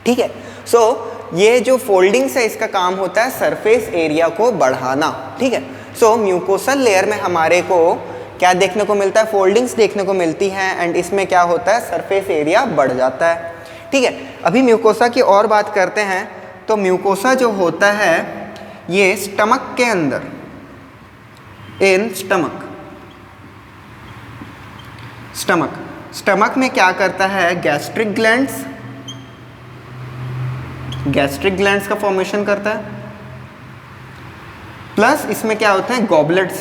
ठीक है। सो ये जो फोल्डिंग्स है इसका काम होता है सरफेस एरिया को बढ़ाना। ठीक है। सो म्यूकोसल लेयर में हमारे को क्या देखने को मिलता है, फोल्डिंग्स देखने को मिलती हैं। एंड इसमें क्या होता है, सरफेस एरिया बढ़ जाता है। ठीक है। अभी म्यूकोसा की और बात करते हैं। तो म्यूकोसा जो होता है ये स्टमक के अंदर, इन स्टमक में क्या करता है, गैस्ट्रिक ग्लैंड्स का फॉर्मेशन करता है। प्लस इसमें क्या होता है, गॉबलेट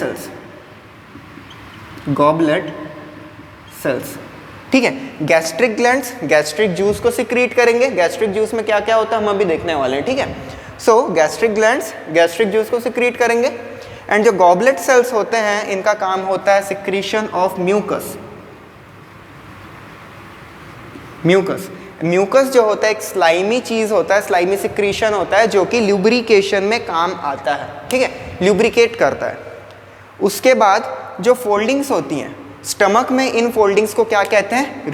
सेल्स। ठीक है। गैस्ट्रिक ग्लैंड्स गैस्ट्रिक जूस को सिक्रीट करेंगे। गैस्ट्रिक जूस में क्या क्या होता है हम अभी देखने वाले हैं। ठीक है। सो गैस्ट्रिक ग्लैंड्स गैस्ट्रिक जूस को सिक्रीट करेंगे। एंड जो गॉबलेट सेल्स होते हैं इनका काम होता है सिक्रीशन ऑफ म्यूकस जो होता है एक स्लाइमी चीज होता है, स्लाइमी सिक्रीशन होता है जो कि ल्यूब्रिकेशन में काम आता है। ठीक है, ल्यूब्रिकेट करता है। उसके बाद जो फोल्डिंग्स होती हैं स्टमक में, इन फोल्डिंग्स को क्या कहते हैं,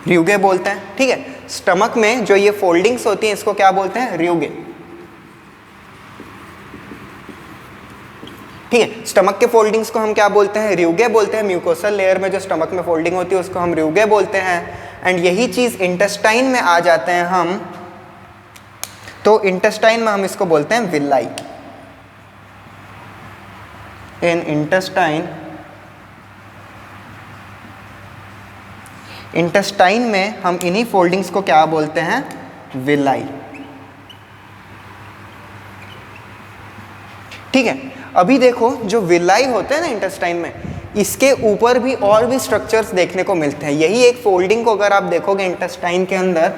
र्यूगे बोलते हैं। ठीक है, स्टमक में जो ये फोल्डिंग्स होती हैं इसको क्या बोलते हैं, र्यूगे। ठीक है, स्टमक के फोल्डिंग्स को हम क्या बोलते हैं, र्यूगे बोलते हैं। म्यूकोसल लेयर में जो स्टमक में फोल्डिंग होती है उसको हम र्यूगे बोलते हैं। एंड यही चीज इंटेस्टाइन में आ जाते हैं हम, तो इंटेस्टाइन में हम इसको बोलते हैं विलाई। इन इंटेस्टाइन में हम इन्हीं फोल्डिंग्स को क्या बोलते हैं, विलाई। ठीक है। अभी देखो जो विलाई होते हैं ना इंटेस्टाइन में, इसके ऊपर भी और भी स्ट्रक्चर्स देखने को मिलते हैं। यही एक फोल्डिंग को अगर आप देखोगे इंटेस्टाइन के अंदर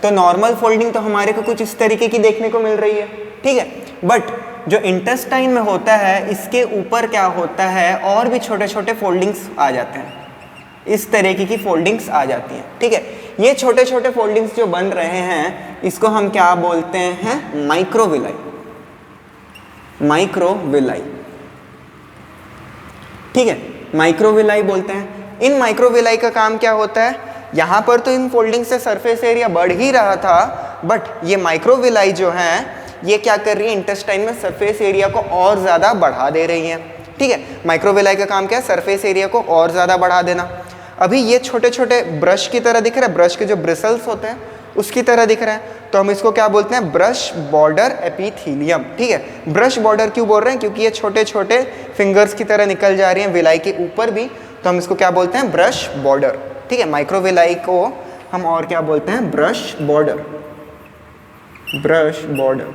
तो नॉर्मल फोल्डिंग तो हमारे को कुछ इस तरीके की देखने को मिल रही है। ठीक है, बट जो इंटेस्टाइन में होता है इसके ऊपर क्या होता है, और भी छोटे छोटे फोल्डिंग्स आ जाते हैं। इस तरीके की फोल्डिंग्स आ जाती हैं। ठीक है, ये छोटे छोटे फोल्डिंग्स जो बन रहे हैं इसको हम क्या बोलते हैं? माइक्रोविलाई। माइक्रोविलाई, ठीक है, माइक्रोविलाई बोलते हैं। इन माइक्रोविलाई का काम क्या होता है? यहाँ पर तो इन फोल्डिंग से सरफेस एरिया बढ़ ही रहा था, बट ये माइक्रोविलाई जो है ये क्या कर रही है? इंटेस्टाइन में सरफेस एरिया को और ज़्यादा बढ़ा दे रही है। ठीक है, माइक्रोविलाई का काम क्या है? सरफेस एरिया को और ज़्यादा बढ़ा देना। अभी ये छोटे छोटे ब्रश की तरह दिख रहा है, ब्रश के जो ब्रिसल्स होते हैं उसकी तरह दिख रहा है, तो हम इसको क्या बोलते हैं? Brush border epithelium. ठीक है, ब्रश बॉर्डर क्यों बोल रहे हैं? क्योंकि ये छोटे छोटे फिंगर्स की तरह निकल जा रही हैं विलाई के ऊपर भी, तो हम इसको क्या बोलते हैं? Brush border. ठीक है, माइक्रोविलाई को हम और क्या बोलते हैं? Brush border. Brush border,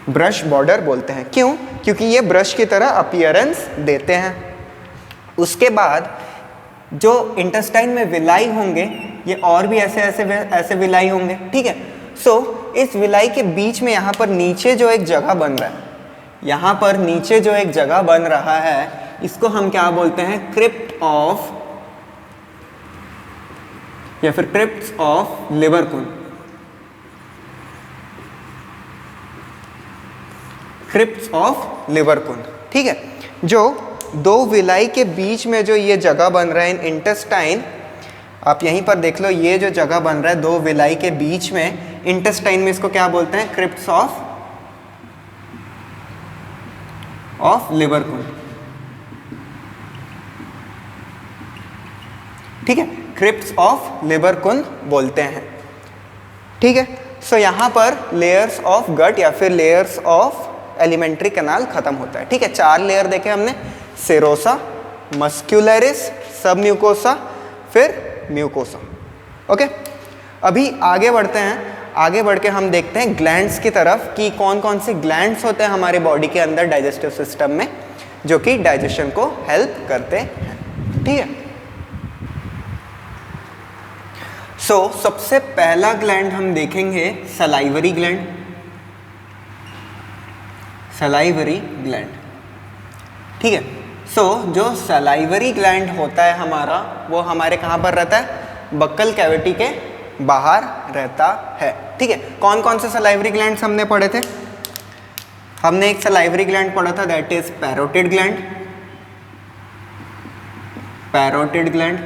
brush border बोलते हैं। क्यों? क्योंकि ये ब्रश की तरह अपीयरेंस देते हैं। उसके बाद जो इंटेस्टाइन में विलाई होंगे ये और भी ऐसे विलाई होंगे। ठीक है, सो इस विलाई के बीच में यहाँ पर नीचे जो एक जगह बन रहा है, यहाँ पर नीचे जो एक जगह बन रहा है इसको हम क्या बोलते हैं? क्रिप्ट ऑफ, या फिर crypts of Lieberkuhn. Crypts of Lieberkuhn. ठीक है, जो दो विलाई के बीच में जो ये जगह बन रहा है इन इंटेस्टाइन, आप यहीं पर देख लो, ये जो जगह बन रहा है दो विलाई के बीच में इंटेस्टाइन में, इसको क्या बोलते हैं? Crypts of Lieberkuhn. ठीक है, क्रिप्ट्स ऑफ लिबरकुन बोलते हैं। ठीक है, सो यहाँ पर लेयर्स ऑफ गट या फिर लेयर्स ऑफ एलिमेंट्री कैनाल खत्म होता है। ठीक है, 4 लेयर देखे हमने, सेरोसा, मस्क्यूलरिस, सब म्यूकोसा, फिर म्यूकोसा। ओके, अभी आगे बढ़ते हैं। आगे बढ़ के हम देखते हैं ग्लैंड्स की तरफ कि कौन कौन से ग्लैंड्स होते हैं हमारे बॉडी के अंदर डाइजेस्टिव सिस्टम में जो कि डाइजेशन को हेल्प करते हैं। ठीक है, सो सबसे पहला ग्लैंड हम देखेंगे सलाइवरी ग्लैंड। सलाइवरी ग्लैंड, ठीक है, सो जो सलाइवरी ग्लैंड होता है हमारा, वो हमारे कहाँ पर रहता है? बक्कल कैविटी के बाहर रहता है। ठीक है, कौन कौन से सलाइवरी ग्लैंड्स हमने पढ़े थे? हमने एक सलाइवरी ग्लैंड पढ़ा था, that is parotid gland. Parotid gland,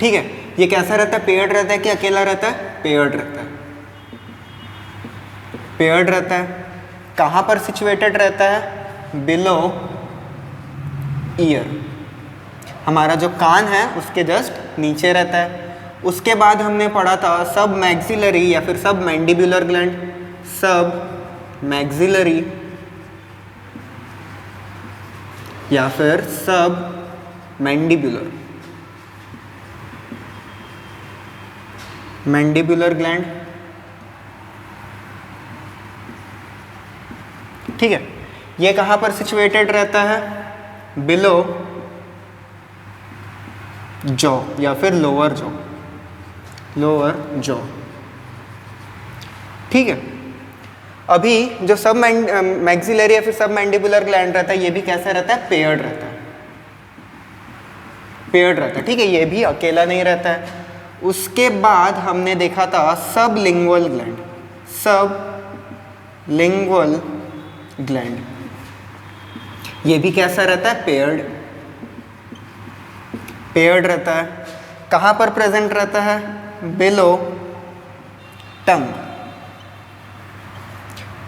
ठीक है, ये कैसा रहता है? पेयर्ड रहता है कि अकेला रहता है? पेयर्ड रहता है। पेयर्ड रहता है। कहाँ पर सिचुएटेड रहता है? बिलो ईयर, हमारा जो कान है उसके जस्ट नीचे रहता है। उसके बाद हमने पढ़ा था सब मैक्सिलरी या फिर सब मैंडिबुलर ग्लैंड। सब मैक्सिलरी या फिर सब मैंडिबुलर, मैंडिबुलर ग्लैंड। ठीक है, ये कहाँ पर सिचुएटेड रहता है? बिलो जॉ या फिर लोअर जॉ, लोअर जॉ। ठीक है, अभी जो सब मैक्सिलरी या फिर सब मैंडिबुलर ग्लैंड रहता है ये भी कैसा रहता है? पेयर्ड रहता है। पेयर्ड रहता है, ठीक है, ये भी अकेला नहीं रहता है। उसके बाद हमने देखा था सब लिंगुअल ग्लैंड। सब लिंगुअल ग्लैंड, ये भी कैसा रहता है? पेयर्ड। पेयर्ड रहता है। कहाँ पर प्रेजेंट रहता है? बिलो टंग,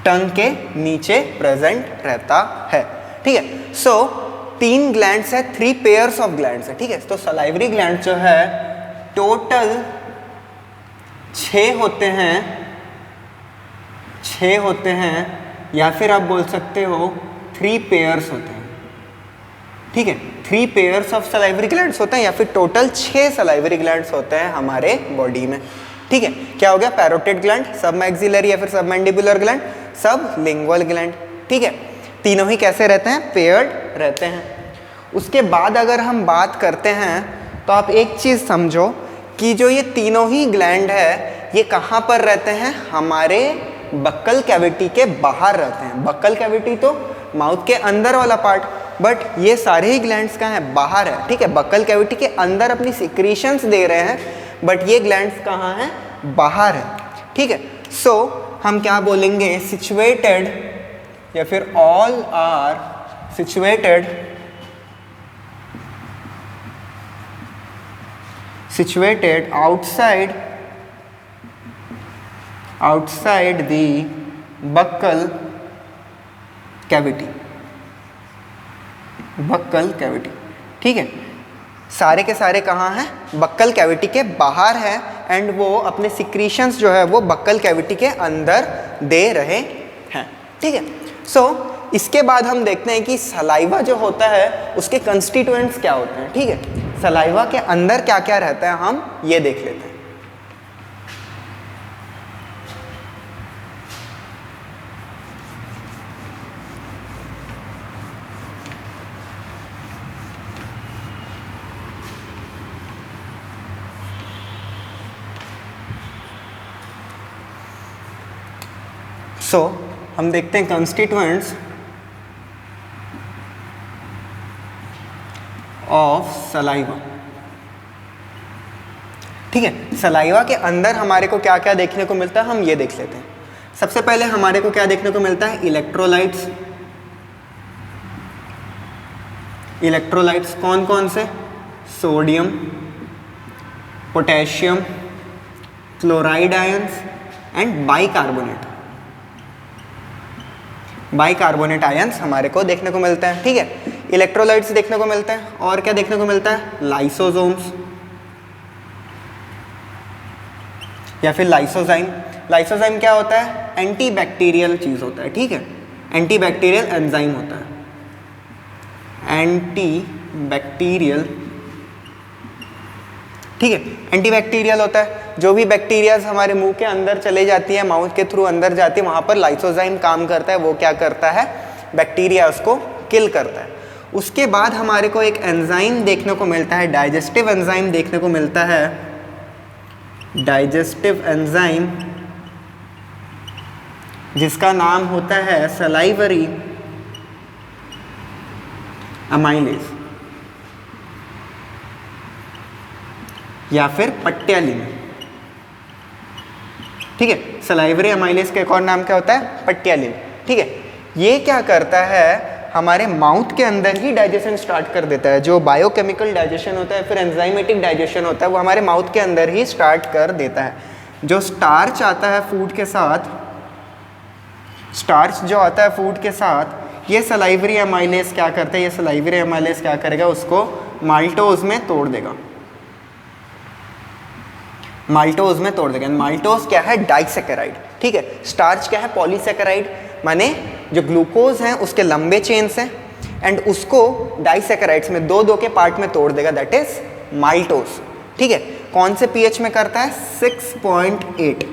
टंग के नीचे प्रेजेंट रहता है। ठीक है, सो 3 ग्लैंड्स है, 3 पेयर्स ऑफ ग्लैंड्स है। ठीक है, तो सलाइवरी ग्लैंड जो है टोटल 6 होते हैं, 6 होते हैं, या फिर आप बोल सकते हो 3 पेयर्स होते हैं। ठीक है, 3 पेयर्स ऑफ सलाइवरी ग्लैंड्स होते हैं या फिर टोटल 6 सलाइवरी ग्लैंड्स होते हैं हमारे बॉडी में। ठीक है, क्या हो गया? पैरोटिड ग्लैंड, सब मैक्सिलरी या फिर सब मैंडिबुलर ग्लैंड, सब लिंगुअल ग्लैंड। ठीक है, तीनों ही कैसे रहते हैं? पेयर्ड रहते हैं। उसके बाद अगर हम बात करते हैं तो आप एक चीज़ समझो कि जो ये तीनों ही ग्लैंड है ये कहाँ पर रहते हैं? हमारे बक्कल कैविटी के बाहर रहते हैं। बक्कल कैविटी तो माउथ के अंदर वाला पार्ट, बट ये सारे ही ग्लैंड्स कहाँ हैं, बाहर है, ठीक है, बक्कल कैविटी के अंदर अपनी सिक्रीशंस दे रहे हैं, बट ये ग्लैंड्स कहाँ हैं, बाहर है, ठीक है। सो हम क्या बोलेंगे, सिचुएटेड या फिर all are situated outside the buccal cavity, ठीक है। सारे के सारे कहाँ हैं, बक्कल कैविटी के बाहर है, एंड वो अपने सिक्रीशंस जो है वो बक्कल कैविटी के अंदर दे रहे हैं, ठीक है। सो इसके बाद हम देखते हैं कि सलाइवा जो होता है उसके कंस्टिट्यूएंट्स क्या होते हैं, ठीक है। सलाइवा के अंदर क्या क्या रहता है हम ये देख लेते हैं। सो हम देखते हैं कंस्टिट्यूएंट्स ऑफ सलाइवा, ठीक है। सलाइवा के अंदर हमारे को क्या क्या देखने को मिलता है हम ये देख लेते हैं। सबसे पहले हमारे को क्या देखने को मिलता है, इलेक्ट्रोलाइट्स कौन कौन से, sodium, potassium, chloride ions and bicarbonate ions हमारे को देखने को मिलते हैं, ठीक है। इलेक्ट्रोलाइट्स देखने को मिलते हैं, और क्या देखने को मिलता है, लाइसोसोम्स या फिर लाइसोजाइम क्या होता है, एंटी बैक्टीरियल चीज होता है, ठीक है, एंटी बैक्टीरियल एंजाइम होता है, ठीक है, एंटीबैक्टीरियल होता है। जो भी बैक्टीरियाज हमारे मुंह के अंदर चले जाती है, माउथ के थ्रू अंदर जाती है, वहाँ पर लाइसोजाइम काम करता है, वो क्या करता है, बैक्टीरिया उसको किल करता है। उसके बाद हमारे को एक एंजाइम देखने को मिलता है, डाइजेस्टिव एंजाइम देखने को मिलता है, डाइजेस्टिव एंजाइम जिसका नाम होता है सलाइवरी अमाइलेज या फिर पट्टियालिन, ठीक है। सलाइवरी अमाइलेज का एक और नाम क्या होता है, पट्टियालिन, ठीक है। ये क्या करता है, हमारे माउथ के अंदर ही डाइजेशन स्टार्ट कर देता है। जो बायोकेमिकल डाइजेशन होता है फिर एंजाइमेटिक डाइजेशन होता है वो हमारे माउथ के अंदर ही स्टार्ट कर देता है। जो स्टार्च आता है फूड के साथ, स्टार्च जो आता है फूड के साथ, ये सलाइवरी अमाइलेज क्या करता है, ये सलाइवरी अमाइलेज क्या करेगा, उसको माल्टोज में तोड़ देगा, माल्टोज क्या है, डाइसैकेराइड, ठीक है। स्टार्च क्या है, पॉलीसैकेराइड, माने जो ग्लूकोज हैं उसके लंबे चेन्स हैं, एंड उसको डाइसैकेराइड्स में दो के पार्ट में तोड़ देगा, दैट इज माल्टोज, ठीक है। कौन से पीएच में करता है, 6.8,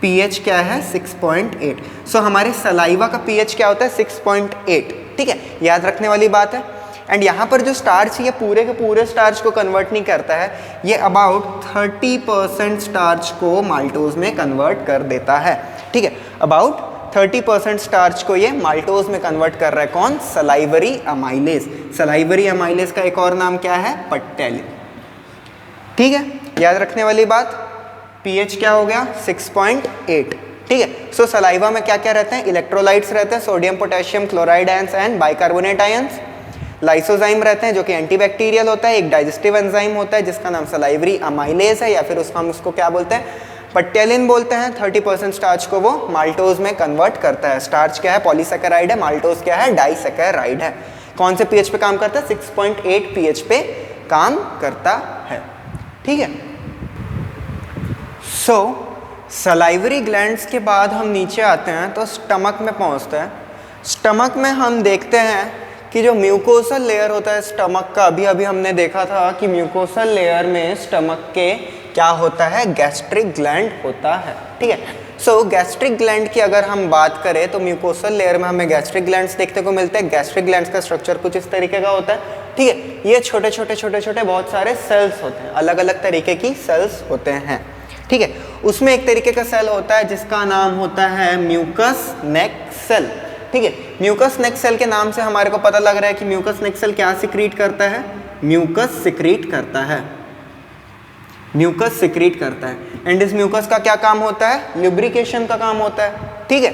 पीएच क्या है, 6.8। सो हमारे सलाइवा का पीएच क्या होता है, 6.8, ठीक है, याद रखने वाली बात है। एंड यहाँ पर जो स्टार्च ये पूरे के पूरे स्टार्च को कन्वर्ट नहीं करता है, ये अबाउट 30% स्टार्च को माल्टोज में कन्वर्ट कर देता है, ठीक है। अबाउट 30% स्टार्च को ये माल्टोज में कन्वर्ट कर रहा है, कौन, सलाइवरी अमाइलेज। सलाइवरी अमाइलेज का एक और नाम क्या है, पट्टियालिन, ठीक है। याद रखने वाली बात, पीएच क्या हो गया, 6.8, ठीक है। सो सलाइवा में क्या क्या रहते हैं, इलेक्ट्रोलाइट्स रहते हैं, sodium, potassium, chloride ions and bicarbonate ions. Lysozyme रहते हैं जो कि एंटीबैक्टीरियल होता है, एक डाइजेस्टिव एंजाइम होता है जिसका नाम सलाइवरी अमाइलेज है, या फिर हम उसको क्या बोलते हैं, पट्टियालिन बोलते हैं। 30% स्टार्च को वो माल्टोज में कन्वर्ट करता है। स्टार्च क्या है, पॉलीसैकेराइड है, माल्टोज क्या है, डाइसैकेराइड है। कौन से पीएच पे काम करता है, 6.8 पीएच पे काम करता है, ठीक है। सो सलाइवरी ग्लैंड्स के बाद हम नीचे आते हैं तो स्टमक में पहुंचते हैं। स्टमक में हम देखते हैं कि जो म्यूकोसल लेयर होता है स्टमक का, अभी हमने देखा था कि म्यूकोसल लेयर में स्टमक के क्या होता है, गैस्ट्रिक ग्लैंड होता है, ठीक है। सो गैस्ट्रिक ग्लैंड की अगर हम बात करें तो म्यूकोसल लेयर में हमें गैस्ट्रिक ग्लैंड्स देखने को मिलते हैं। गैस्ट्रिक ग्लैंड्स का स्ट्रक्चर कुछ इस तरीके का होता है, ठीक है। ये छोटे छोटे बहुत सारे सेल्स होते हैं, अलग अलग तरीके की सेल्स होते हैं, ठीक है। उसमें एक तरीके का सेल होता है जिसका नाम होता है म्यूकस नेक सेल, ठीक है। म्यूकस नेक्स्ट सेल के नाम से हमारे को पता लग रहा है कि म्यूकस नेक्स्ट सेल क्या सिक्रीट करता है, म्यूकस सिक्रीट करता है, म्यूकस सिक्रीट करता है। एंड इस म्यूकस का क्या काम होता है, ल्यूब्रिकेशन का काम होता है, ठीक है।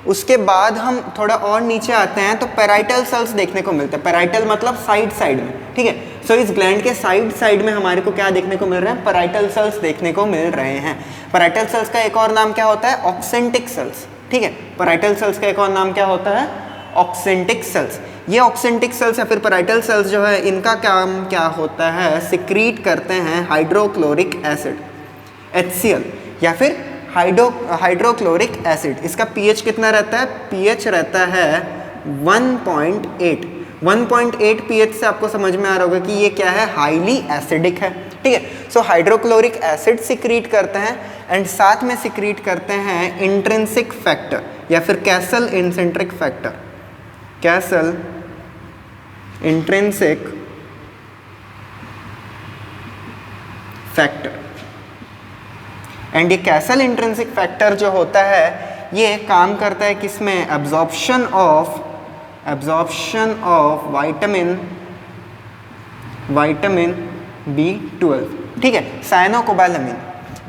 उसके बाद हम थोड़ा और नीचे आते हैं तो पैराइटल सेल्स देखने को मिलते हैं। पैराइटल मतलब साइड साइड में, ठीक है। सो इस ग्लैंड के साइड साइड में हमारे को क्या देखने को मिल रहा है, पैराइटल सेल्स देखने को मिल रहे हैं। पैराइटल सेल्स का एक और नाम क्या होता है, ऑक्सेंटिक सेल्स, ठीक है। पैराइटल सेल्स का एक और नाम क्या होता है, ऑक्सेंटिक सेल्स। ये ऑक्सेंटिक सेल्स या फिर पैराइटल सेल्स जो है इनका काम क्या होता है, सिक्रीट करते हैं हाइड्रोक्लोरिक एसिड HCl या फिर हाइड्रोक्लोरिक एसिड। इसका पीएच कितना रहता है, पीएच रहता है 1.8। 1.8 पीएच से आपको समझ में आ रहा होगा कि ये क्या है, हाईली एसिडिक है, ठीक है। सो हाइड्रोक्लोरिक एसिड सिक्रीट करते हैं एंड साथ में सिक्रीट करते हैं इंट्रिंसिक फैक्टर या फिर castle intrinsic factor, castle intrinsic factor. And ये कैसल इंट्रिंसिक फैक्टर जो होता है ये काम करता है किसमें, एब्जॉर्प्शन ऑफ विटामिन B12, ठीक है, साइनोकोबालामिन,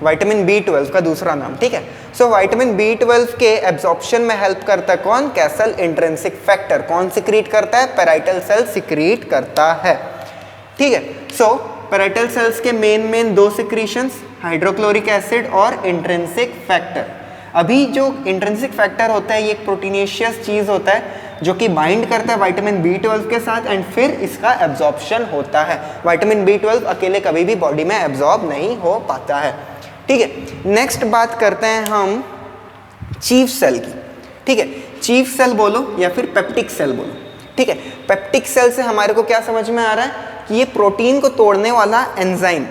विटामिन B12 का दूसरा नाम, ठीक है। सो विटामिन B12 के एब्जॉर्प्शन में हेल्प करता है कौन, कैसल इंट्रिंसिक फैक्टर। कौन सिक्रीट करता है, पैराइटल सेल सिक्रीट करता है, ठीक है। सो पैराइटल सेल्स के मेन दो सिक्रीशंस, हाइड्रोक्लोरिक एसिड और इंट्रिंसिक फैक्टर। अभी जो इंट्रिंसिक फैक्टर होता है ये एक प्रोटीनेशियस चीज़ होता है जो कि बाइंड करता है विटामिन B12 के साथ एंड फिर इसका एब्जॉर्प्शन होता है। विटामिन B12 अकेले कभी भी बॉडी में एब्जॉर्ब नहीं हो पाता है, ठीक है। नेक्स्ट बात करते हैं हम चीफ सेल की, ठीक है। चीफ सेल बोलो या फिर पेप्टिक सेल बोलो, ठीक है। पेप्टिक सेल से हमारे को क्या समझ में आ रहा है कि ये प्रोटीन को तोड़ने वाला एंजाइम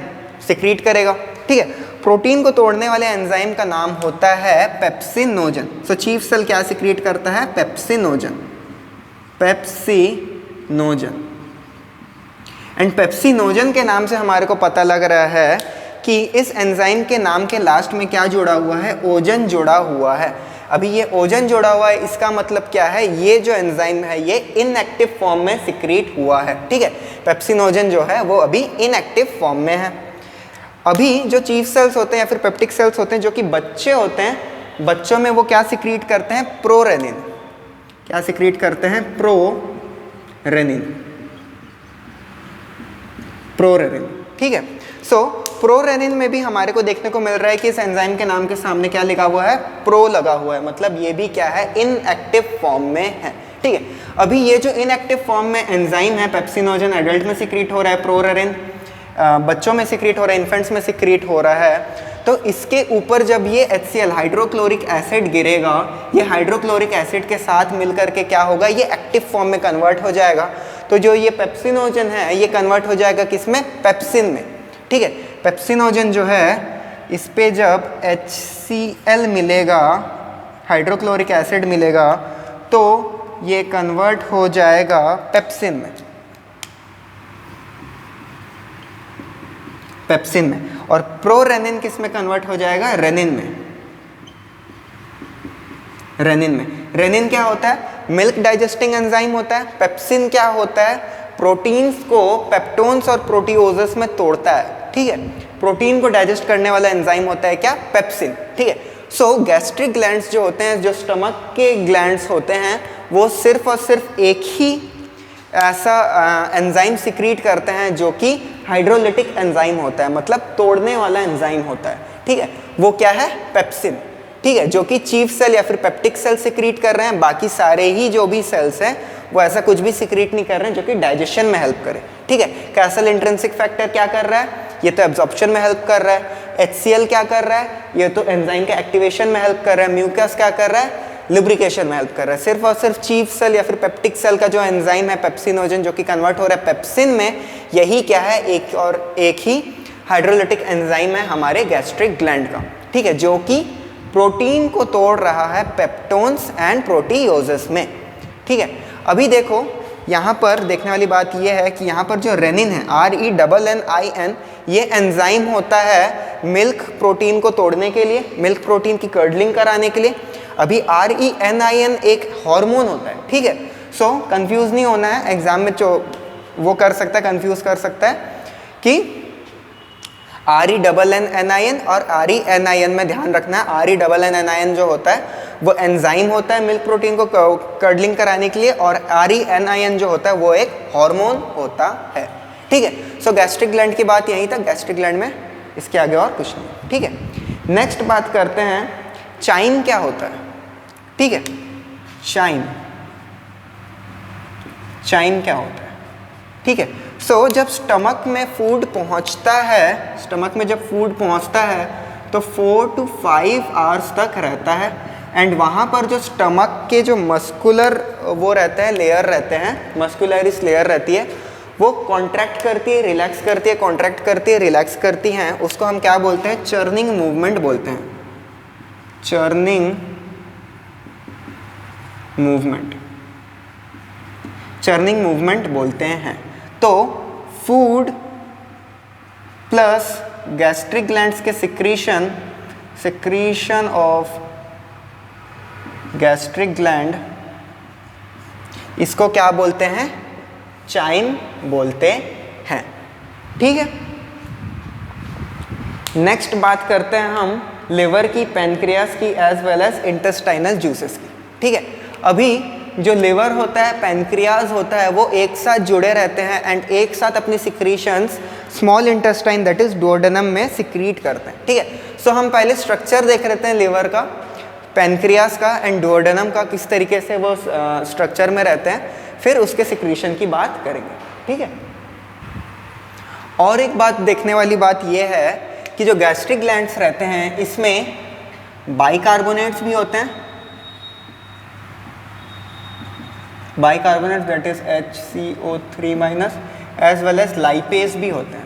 सिक्रीट करेगा, ठीक है। प्रोटीन को तोड़ने वाले एंजाइम का नाम होता है पेप्सिनोजन। सो चीफ सेल क्या सिक्रीट करता है, पेप्सिनोजन, पेप्सिनोजन। एंड पेप्सिनोजन के नाम से हमारे को पता लग रहा है कि इस एंजाइम के नाम के लास्ट में क्या जुड़ा हुआ है, ओजन जुड़ा हुआ है। अभी ये ओजन जुड़ा हुआ है, इसका मतलब क्या है, ये जो एंजाइम है ये इनएक्टिव फॉर्म में सिक्रीट हुआ है, ठीक है। पेप्सिनोजन जो है वो अभी इनएक्टिव फॉर्म में है। अभी जो चीफ सेल्स होते हैं या फिर पेप्टिक सेल्स होते हैं जो कि बच्चे होते हैं, बच्चों में वो क्या सिक्रीट करते हैं, प्रोरेनिन। क्या सिक्रीट करते हैं, प्रोरेनिन, प्रोरेनिन, ठीक है। सो प्रोरेनिन में भी हमारे को देखने को मिल रहा है कि इस एंजाइम के नाम के सामने क्या लिखा हुआ है, प्रो लगा हुआ है, मतलब ये भी क्या है, इनएक्टिव फॉर्म में है, ठीक है। अभी ये जो इनएक्टिव फॉर्म में एंजाइम है पेप्सिनोजन एडल्ट में सिक्रीट हो रहा है, प्रोरेनिन बच्चों में सिक्रीट हो रहा है, इन्फेंट्स में सिक्रीट हो रहा है, तो इसके ऊपर जब ये HCl हाइड्रोक्लोरिक एसिड गिरेगा, ये हाइड्रोक्लोरिक एसिड के साथ मिलकर के क्या होगा, ये एक्टिव फॉर्म में कन्वर्ट हो जाएगा। तो जो ये पेप्सिनोजन है ये कन्वर्ट हो जाएगा किसमें, पेप्सिन में, ठीक है। पेप्सिनोजन जो है इस पे जब HCl मिलेगा, हाइड्रोक्लोरिक एसिड मिलेगा, तो ये कन्वर्ट हो जाएगा पेप्सिन में, पेप्सिन में। और प्रोरेनिन किस में कन्वर्ट हो जाएगा, रेनिन में, रेनिन में। रेनिन क्या होता है, मिल्क डाइजेस्टिंग एंजाइम होता है। पेप्सिन क्या होता है, प्रोटीन्स को पेप्टोन्स और प्रोटीओजेस में तोड़ता है, ठीक है। प्रोटीन को डाइजेस्ट करने वाला एंजाइम होता है क्या, पेप्सिन, ठीक है। सो गैस्ट्रिक ग्लैंड्स जो होते हैं, जो स्टमक के ग्लैंड्स होते हैं, वो सिर्फ और सिर्फ एक ही ऐसा एंजाइम सिक्रीट करते हैं जो कि हाइड्रोलिटिक एंजाइम होता है, मतलब तोड़ने वाला एंजाइम होता है, ठीक है। वो क्या है, पेप्सिन, ठीक है, जो कि चीफ सेल या फिर पेप्टिक सेल सिक्रीट कर रहे हैं। बाकी सारे ही जो भी सेल्स हैं वो ऐसा कुछ भी सिक्रीट नहीं कर रहे हैं जो कि डाइजेशन में हेल्प करे, ठीक है। कैसल इंट्रिंसिक फैक्टर क्या कर रहा है, ये तो एब्जॉर्प्शन में हेल्प कर रहा है। HCl क्या कर रहा है, ये तो एंजाइम के एक्टिवेशन में हेल्प कर रहा है। म्यूकस क्या कर रहा है, लुब्रिकेशन में हेल्प कर रहा है। सिर्फ और सिर्फ चीफ सेल या फिर पेप्टिक सेल का जो एंजाइम है पेप्सिनोजन, जो कि कन्वर्ट हो रहा है पेप्सिन में, यही क्या है, एक ही हाइड्रोलिटिक एंजाइम है हमारे गैस्ट्रिक ग्लैंड का, ठीक है, जो कि प्रोटीन को तोड़ रहा है पेप्टोन्स एंड प्रोटीओजेस में, ठीक है। अभी देखो यहाँ पर देखने वाली बात यह है कि यहाँ पर जो रेनिन है, RENNIN, ये एंजाइम होता है मिल्क प्रोटीन को तोड़ने के लिए, मिल्क प्रोटीन की कर्डलिंग कराने के लिए। अभी RENIN एक हार्मोन होता है, ठीक है। सो कंफ्यूज नहीं होना है, एग्जाम में जो वो कर सकता है, कंफ्यूज कर सकता है कि RENNIN और RENIN में ध्यान रखना है। RENNIN जो होता है वो एंजाइम होता है मिल्क प्रोटीन को कर्डलिंग कराने के लिए, और RENIN जो होता है वो एक हार्मोन होता है, ठीक है। सो गैस्ट्रिक ग्लैंड की बात यहीं तक, गैस्ट्रिक ग्लैंड में इसके आगे और कुछ नहीं, ठीक है। नेक्स्ट बात करते हैं चाइम क्या होता है, ठीक है। चाइम क्या होता है, ठीक है। सो जब स्टमक में फूड पहुंचता है, स्टमक में जब फूड पहुंचता है तो 4 to 5 आवर्स तक रहता है, एंड वहाँ पर जो स्टमक के जो मस्कुलर वो रहते हैं, लेयर रहते हैं, मस्कुलरिस लेयर रहती है, वो कॉन्ट्रैक्ट करती है, रिलैक्स करती है, कॉन्ट्रैक्ट करती है, रिलैक्स करती हैं। उसको हम क्या बोलते हैं? चर्निंग मूवमेंट बोलते हैं, चर्निंग मूवमेंट, चर्निंग मूवमेंट बोलते हैं। तो फूड प्लस गैस्ट्रिक ग्लैंड्स के सिक्रीशन ऑफ गैस्ट्रिक ग्लैंड, इसको क्या बोलते हैं? चाइम बोलते हैं, ठीक है। नेक्स्ट बात करते हैं हम लिवर की, पैनक्रियास की, as well as intestinal juices की, ठीक है। अभी जो लिवर होता है, पैनक्रियाज होता है, वो एक साथ जुड़े रहते हैं एंड एक साथ अपनी secretions small intestine that is duodenum में सिक्रीट करते हैं, ठीक है। सो हम पहले स्ट्रक्चर देख लेते हैं लिवर का, पैनक्रियास का एंड डुओडेनम का, किस तरीके से वो स्ट्रक्चर में रहते हैं, फिर उसके सिक्रीशन की बात करेंगे, ठीक है। और एक बात देखने वाली बात यह है कि जो गैस्ट्रिक ग्लैंड्स रहते हैं इसमें बाइकार्बोनेट्स भी होते हैं, bicarbonates that is HCO3- as well as lipase भी होते हैं।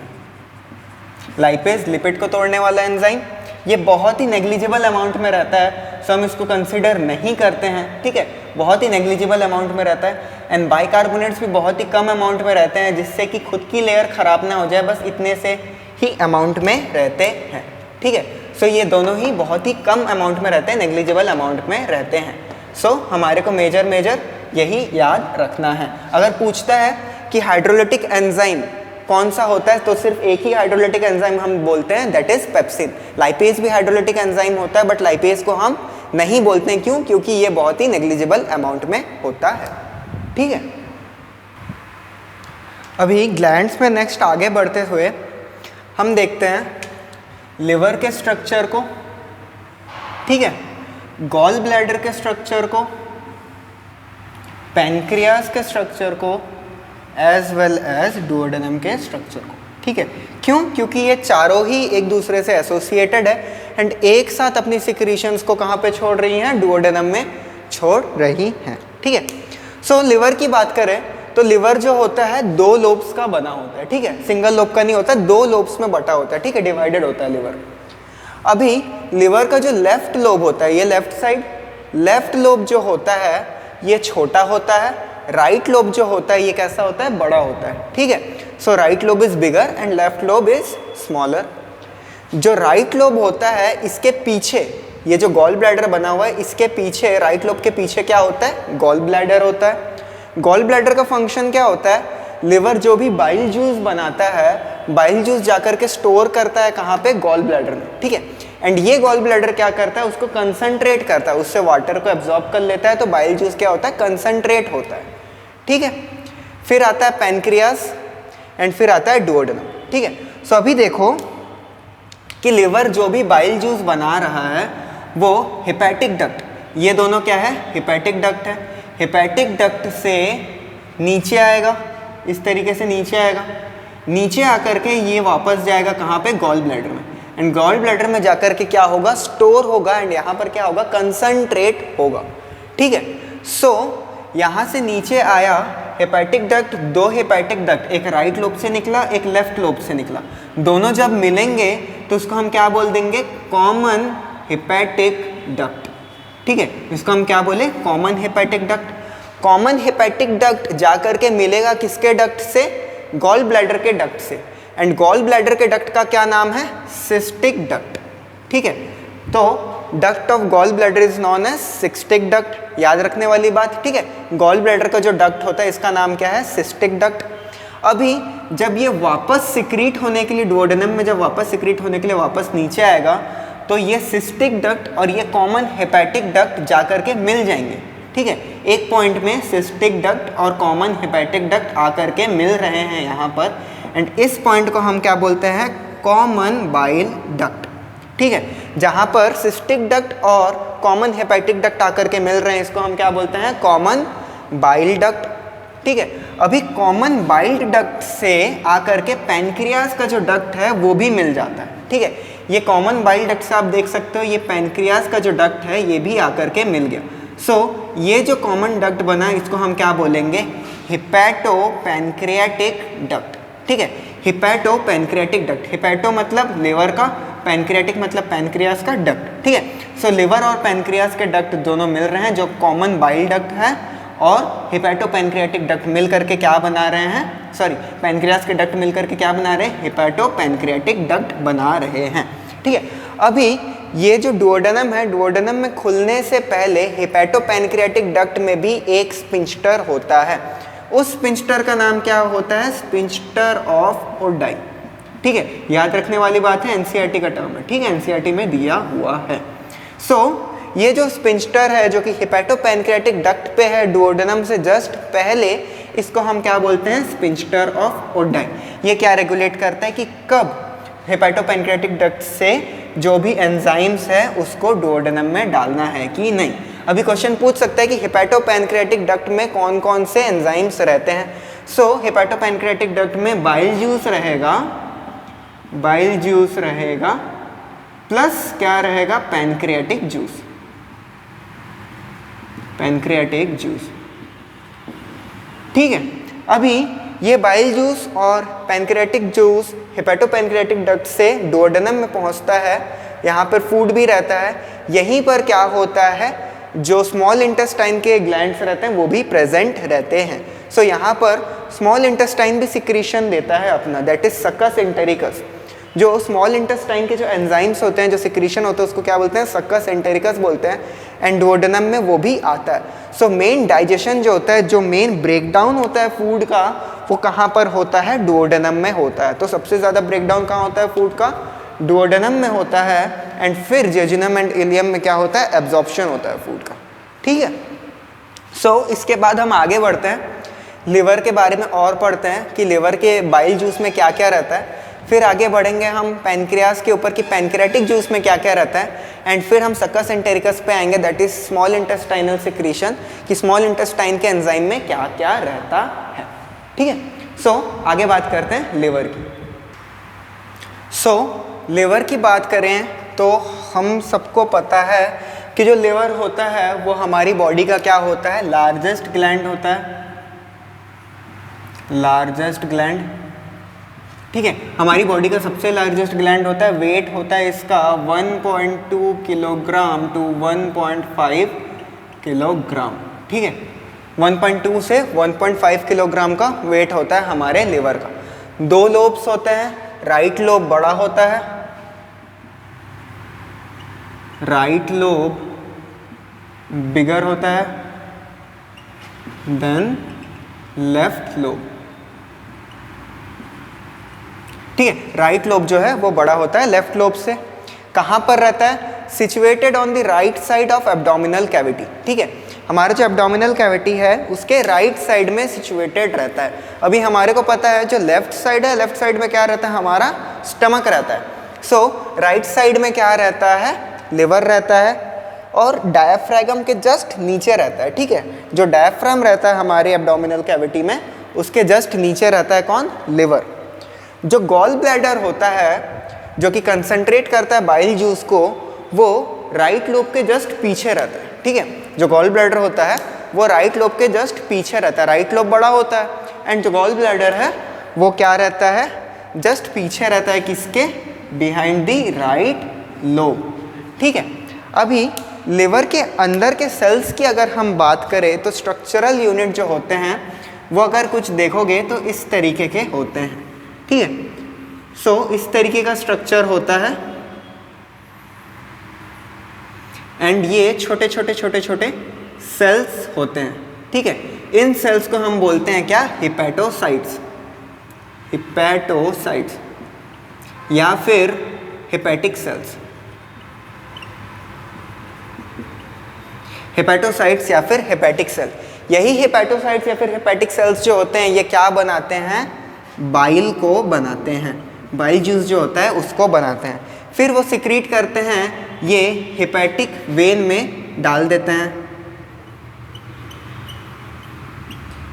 लाइपेज लिपिड को तोड़ने वाला एंजाइम, ये बहुत ही नेग्लिजिबल अमाउंट में रहता है, सो हम इसको कंसिडर नहीं करते हैं, ठीक है। बहुत ही नेग्लिजिबल अमाउंट में रहता है, एंड बाइकार्बोनेट्स भी बहुत ही कम अमाउंट में रहते हैं, जिससे कि खुद की लेयर ख़राब ना हो जाए, बस इतने से ही अमाउंट में रहते हैं, ठीक है। सो ये दोनों ही बहुत ही कम अमाउंट में रहते हैं, नेग्लिजिबल अमाउंट में रहते हैं। सो हमारे को मेजर यही याद रखना है। अगर पूछता है कि हाइड्रोलिटिक एंजाइम कौन सा होता है, तो सिर्फ एक ही हाइड्रोलिटिक एंजाइम हम बोलते हैं, दैट इज पेप्सिन। लाइपेज भी हाइड्रोलिटिक एंजाइम होता है, बट लाइपेज को हम नहीं बोलते हैं, क्यों? क्योंकि ये बहुत ही नेग्लिजिबल अमाउंट में होता है, ठीक है। अभी ग्लैंड्स में नेक्स्ट आगे बढ़ते हुए हम देखते हैं लिवर के स्ट्रक्चर को, ठीक है, गॉल ब्लैडर के स्ट्रक्चर को, पैनक्रियास के स्ट्रक्चर को, एज वेल एज डुओडेनम के स्ट्रक्चर को, ठीक है। क्यों? क्योंकि ये चारों ही एक दूसरे से एसोसिएटेड है एंड एक साथ अपनी सिक्रीशंस को कहाँ पे छोड़ रही हैं? डुओडेनम में छोड़ रही हैं, ठीक है। सो लिवर की बात करें तो लिवर जो होता है 2 लोब्स का बना होता है, ठीक है, सिंगल लोब का नहीं होता, 2 लोब्स में बटा होता है, ठीक है, डिवाइडेड होता है लिवर। अभी लिवर का जो लेफ्ट लोब होता है, ये लेफ्ट साइड, लेफ्ट लोब जो होता है ये छोटा होता है, राइट लोब जो होता है ये कैसा होता है? बड़ा होता है, ठीक है। So right lobe is bigger and left lobe is smaller. जो राइट लोब होता है इसके पीछे, ये जो गॉल ब्लैडर बना हुआ है इसके पीछे, राइट लोब के पीछे क्या होता है? गॉल ब्लैडर होता है। गॉल ब्लैडर का फंक्शन क्या होता है? लिवर जो भी बाइल जूस बनाता है, बाइल जूस जाकर के स्टोर करता है कहाँ पे? गॉल ब्लैडर में, ठीक है। एंड ये गॉल ब्लैडर क्या करता है? उसको कंसंट्रेट करता है, उससे वाटर को एब्जॉर्ब कर लेता है, तो बाइल जूस क्या होता है? कंसंट्रेट होता है, ठीक है। फिर आता है पैनक्रियास एंड फिर आता है डुओडेनम, ठीक है। सो अभी देखो कि लिवर जो भी बाइल जूस बना रहा है वो हेपेटिक डक्ट, ये दोनों क्या है? हेपेटिक डक्ट है। हेपेटिक डक्ट से नीचे आएगा, इस तरीके से नीचे आएगा, नीचे आकर के ये वापस जाएगा कहाँ पे? गॉल ब्लैडर में, एंड गॉल ब्लैडर में जाकर के क्या होगा? स्टोर होगा, एंड यहाँ पर क्या होगा? कंसंट्रेट होगा, ठीक है। सो यहाँ से नीचे आया हेपेटिक डक्ट, 2 हेपेटिक डक्ट, एक राइट लोब से निकला, एक लेफ्ट लोब से निकला, दोनों जब मिलेंगे तो उसको हम क्या बोल देंगे? कॉमन हेपेटिक डक्ट, ठीक है। इसको हम क्या बोले? Common hepatic duct. Common hepatic duct जाकर के मिलेगा किसके डक्ट से? गॉल ब्लैडर के डक्ट से, एंड गॉल ब्लैडर के डक्ट का क्या नाम है? सिस्टिक डक्ट, ठीक है। तो duct of gall bladder is known as cystic duct, याद रखने वाली बात, ठीक है। गॉल ब्लैडर का जो डक्ट होता है इसका नाम क्या है, सिस्टिक डक्ट। अभी जब ये वापस सिक्रीट होने के लिए डुओडेनम में जब वापस सिक्रीट होने के लिए वापस नीचे आएगा तो ये सिस्टिक डक्ट और ये कॉमन हेपेटिक डक्ट जाकर के मिल जाएंगे, ठीक है। एक पॉइंट में सिस्टिक डक्ट और कॉमन हेपेटिक डक्ट आकर के मिल रहे हैं यहाँ पर, एंड इस पॉइंट को हम क्या बोलते हैं, कॉमन बाइल डक्ट, ठीक है। जहाँ पर सिस्टिक डक्ट और कॉमन हेपेटिक डक्ट आकर के मिल रहे हैं इसको हम क्या बोलते हैं, कॉमन बाइल डक्ट, ठीक है। अभी कॉमन बाइल डक्ट से आकर के पैनक्रियाज का जो डक्ट है वो भी मिल जाता है, ठीक है। ये कॉमन बाइल डक्ट से आप देख सकते हो ये पैनक्रियाज का जो डक्ट है ये भी आकर के मिल गया। सो ये जो कॉमन डक्ट बना इसको हम क्या बोलेंगे, हिपैटो पैनक्रियाटिक डक्ट, ठीक है। हिपैटो पैनक्रियाटिक डक्ट, हिपैटो मतलब लिवर का, पैनक्रियाटिक मतलब पैनक्रियाज का डक्ट, ठीक है। सो लिवर और पैनक्रियाज के डक्ट दोनों मिल रहे हैं जो कॉमन बाइल डक्ट है, और हिपैटो पैनक्रियाटिक डक्ट मिल करके क्या बना रहे हैं, सॉरी पैनक्रियाज के डक्ट मिल करके क्या बना रहे हैं, हिपैटो पैनक्रियाटिक डक्ट बना रहे हैं, ठीक है। अभी ये जो डुओडेनम है, डुओडेनम में खुलने से पहले हिपैटो पैनक्रियाटिक डक्ट में भी एक स्पिंक्टर होता है। उस स्पिंक्टर का नाम क्या होता है, स्पिंक्टर ऑफ ओडाई, ठीक है। याद रखने वाली बात है, एनसीईआरटी का टर्म है, ठीक है, एनसीईआरटी में दिया हुआ है। सो ये जो स्पिंक्टर है जो कि हिपैटो पैनक्रियाटिक डक्ट पे है डुओडेनम से जस्ट पहले, इसको हम क्या बोलते हैं, स्पिंक्टर ऑफ ओडाई। ये क्या रेगुलेट करता है कि कब हिपैटो पैनक्रियाटिक डक्ट से जो भी एंजाइम्स है उसको डुओडेनम में डालना है कि नहीं। अभी क्वेश्चन पूछ सकता है कि हिपैटो पैनक्रियाटिक डक्ट में कौन कौन से एंजाइम्स रहते हैं। सो हिपैटो पैनक्रियाटिक डक्ट में बाइल जूस रहेगा, बाइल जूस रहेगा, प्लस क्या रहेगा, पैनक्रियाटिक जूस, पैनक्रियाटिक जूस, ठीक है। अभी ये बाइल जूस और pancreatic juice hepato pancreatic duct से डुओडेनम में पहुंचता है, यहाँ पर फूड भी रहता है। यहीं पर क्या होता है, जो स्मॉल इंटेस्टाइन के ग्लैंड्स रहते हैं वो भी प्रेजेंट रहते हैं। सो यहाँ पर स्मॉल इंटेस्टाइन भी सिक्रीशन देता है अपना, दैट इज सक्कस एंटेरिकस। जो स्मॉल इंटेस्टाइन के जो एंजाइम्स होते हैं, जो सिक्रीशन होते हैं, उसको क्या बोलते हैं, सक्कस एंटेरिकस बोलते हैं, एंड डुओडेनम में वो भी आता है। सो मेन डाइजेशन जो होता है, जो मेन ब्रेकडाउन होता है फूड का, वो कहाँ पर होता है, डुओडेनम में होता है। तो सबसे ज़्यादा ब्रेकडाउन कहाँ होता है फूड का, डुओडेनम में होता है, एंड फिर जेजुनम एंड इलियम में क्या होता है, एब्जॉर्प्शन होता है फूड का, ठीक है। सो इसके बाद हम आगे बढ़ते हैं, लिवर के बारे में और पढ़ते हैं कि लिवर के बाइल जूस में क्या क्या रहता है। फिर आगे बढ़ेंगे हम पैनक्रियास के ऊपर कि पैनक्रियाटिक जूस में क्या क्या रहता है, एंड फिर हम सक्कस एंटेरिकस पे आएंगे, that is small intestinal secretion, कि स्मॉल इंटेस्टाइन के एंजाइम में क्या क्या रहता है, ठीक है। सो आगे बात करते हैं लिवर की। सो लिवर की बात करें तो हम सबको पता है कि जो लिवर होता है वो हमारी बॉडी का क्या होता है, लार्जेस्ट ग्लैंड होता है, लार्जेस्ट ग्लैंड, ठीक है। हमारी बॉडी का सबसे लार्जेस्ट ग्लैंड होता है, वेट होता है इसका 1.2 किलोग्राम टू 1.5 किलोग्राम, ठीक है। 1.2 से 1.5 किलोग्राम का वेट होता है हमारे लिवर का। 2 लोब्स होते हैं, राइट लोब बड़ा होता है, राइट लोब बिगर होता है देन लेफ्ट लोब, ठीक है। राइट लोब जो है वो बड़ा होता है लेफ्ट लोब से। कहाँ पर रहता है, situated on the right side of abdominal cavity, ठीक है। हमारा जो एब्डोमिनल कैविटी है उसके राइट साइड में सिचुएटेड रहता है। अभी हमारे को पता है जो लेफ्ट साइड है, लेफ्ट साइड में क्या रहता है, हमारा स्टमक रहता है। सो राइट साइड में क्या रहता है, लिवर रहता है, और डायाफ्रागम के जस्ट नीचे रहता है, ठीक है। जो डायाफ्राम रहता है हमारे एब्डोमिनल कैविटी में उसके जस्ट नीचे रहता है कौन, लिवर। जो गॉल ब्लैडर होता है जो कि कंसंट्रेट करता है बाइल जूस को, वो राइट लोब के जस्ट पीछे रहता है, ठीक है। जो गॉल ब्लैडर होता है वो राइट लोब के जस्ट पीछे रहता है, राइट लोब बड़ा होता है, एंड जो गॉल ब्लैडर है वो क्या रहता है, जस्ट पीछे रहता है, किसके, बिहाइंड द राइट लोब, ठीक है। अभी लिवर के अंदर के सेल्स की अगर हम बात करें तो स्ट्रक्चरल यूनिट जो होते हैं वो अगर कुछ देखोगे तो इस तरीके के होते हैं, ठीक है। सो इस तरीके का स्ट्रक्चर होता है, एंड ये छोटे छोटे छोटे छोटे सेल्स होते हैं, ठीक है। इन सेल्स को हम बोलते हैं क्या, हिपैटोसाइट्स, हिपैटोसाइट्स या फिर हेपेटिक सेल्स, हेपेटोसाइट्स या फिर हेपेटिक सेल। यही हेपेटोसाइट्स या फिर हेपेटिक सेल्स जो होते हैं ये क्या बनाते हैं, बाइल को बनाते हैं, बाइल जूस जो होता है उसको बनाते हैं। फिर वो सिक्रीट करते हैं, ये हेपेटिक वेन में डाल देते हैं,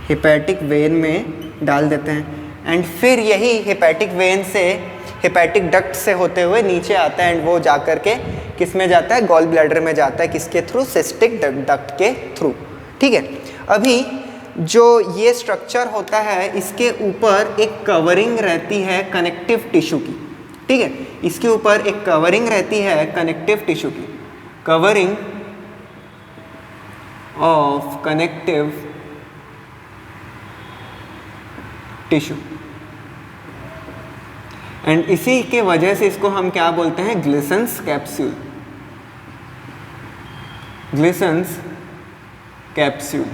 हेपेटिक वेन में डाल देते हैं एंड फिर यही हेपेटिक वेन से, हेपेटिक डक्ट से होते हुए नीचे आता है एंड वो जा कर के किस में जाता है, गॉल ब्लैडर में जाता है, किसके थ्रू, सिस्टिक डक्ट के थ्रू, ठीक है। अभी जो ये स्ट्रक्चर होता है इसके ऊपर एक कवरिंग रहती है कनेक्टिव टिश्यू की, ठीक है। इसके ऊपर एक कवरिंग रहती है कनेक्टिव टिश्यू की, covering of connective tissue and इसी के वजह से इसको हम क्या बोलते हैं, ग्लिसन्स कैप्सूल, ग्लिसन्स कैप्सूल,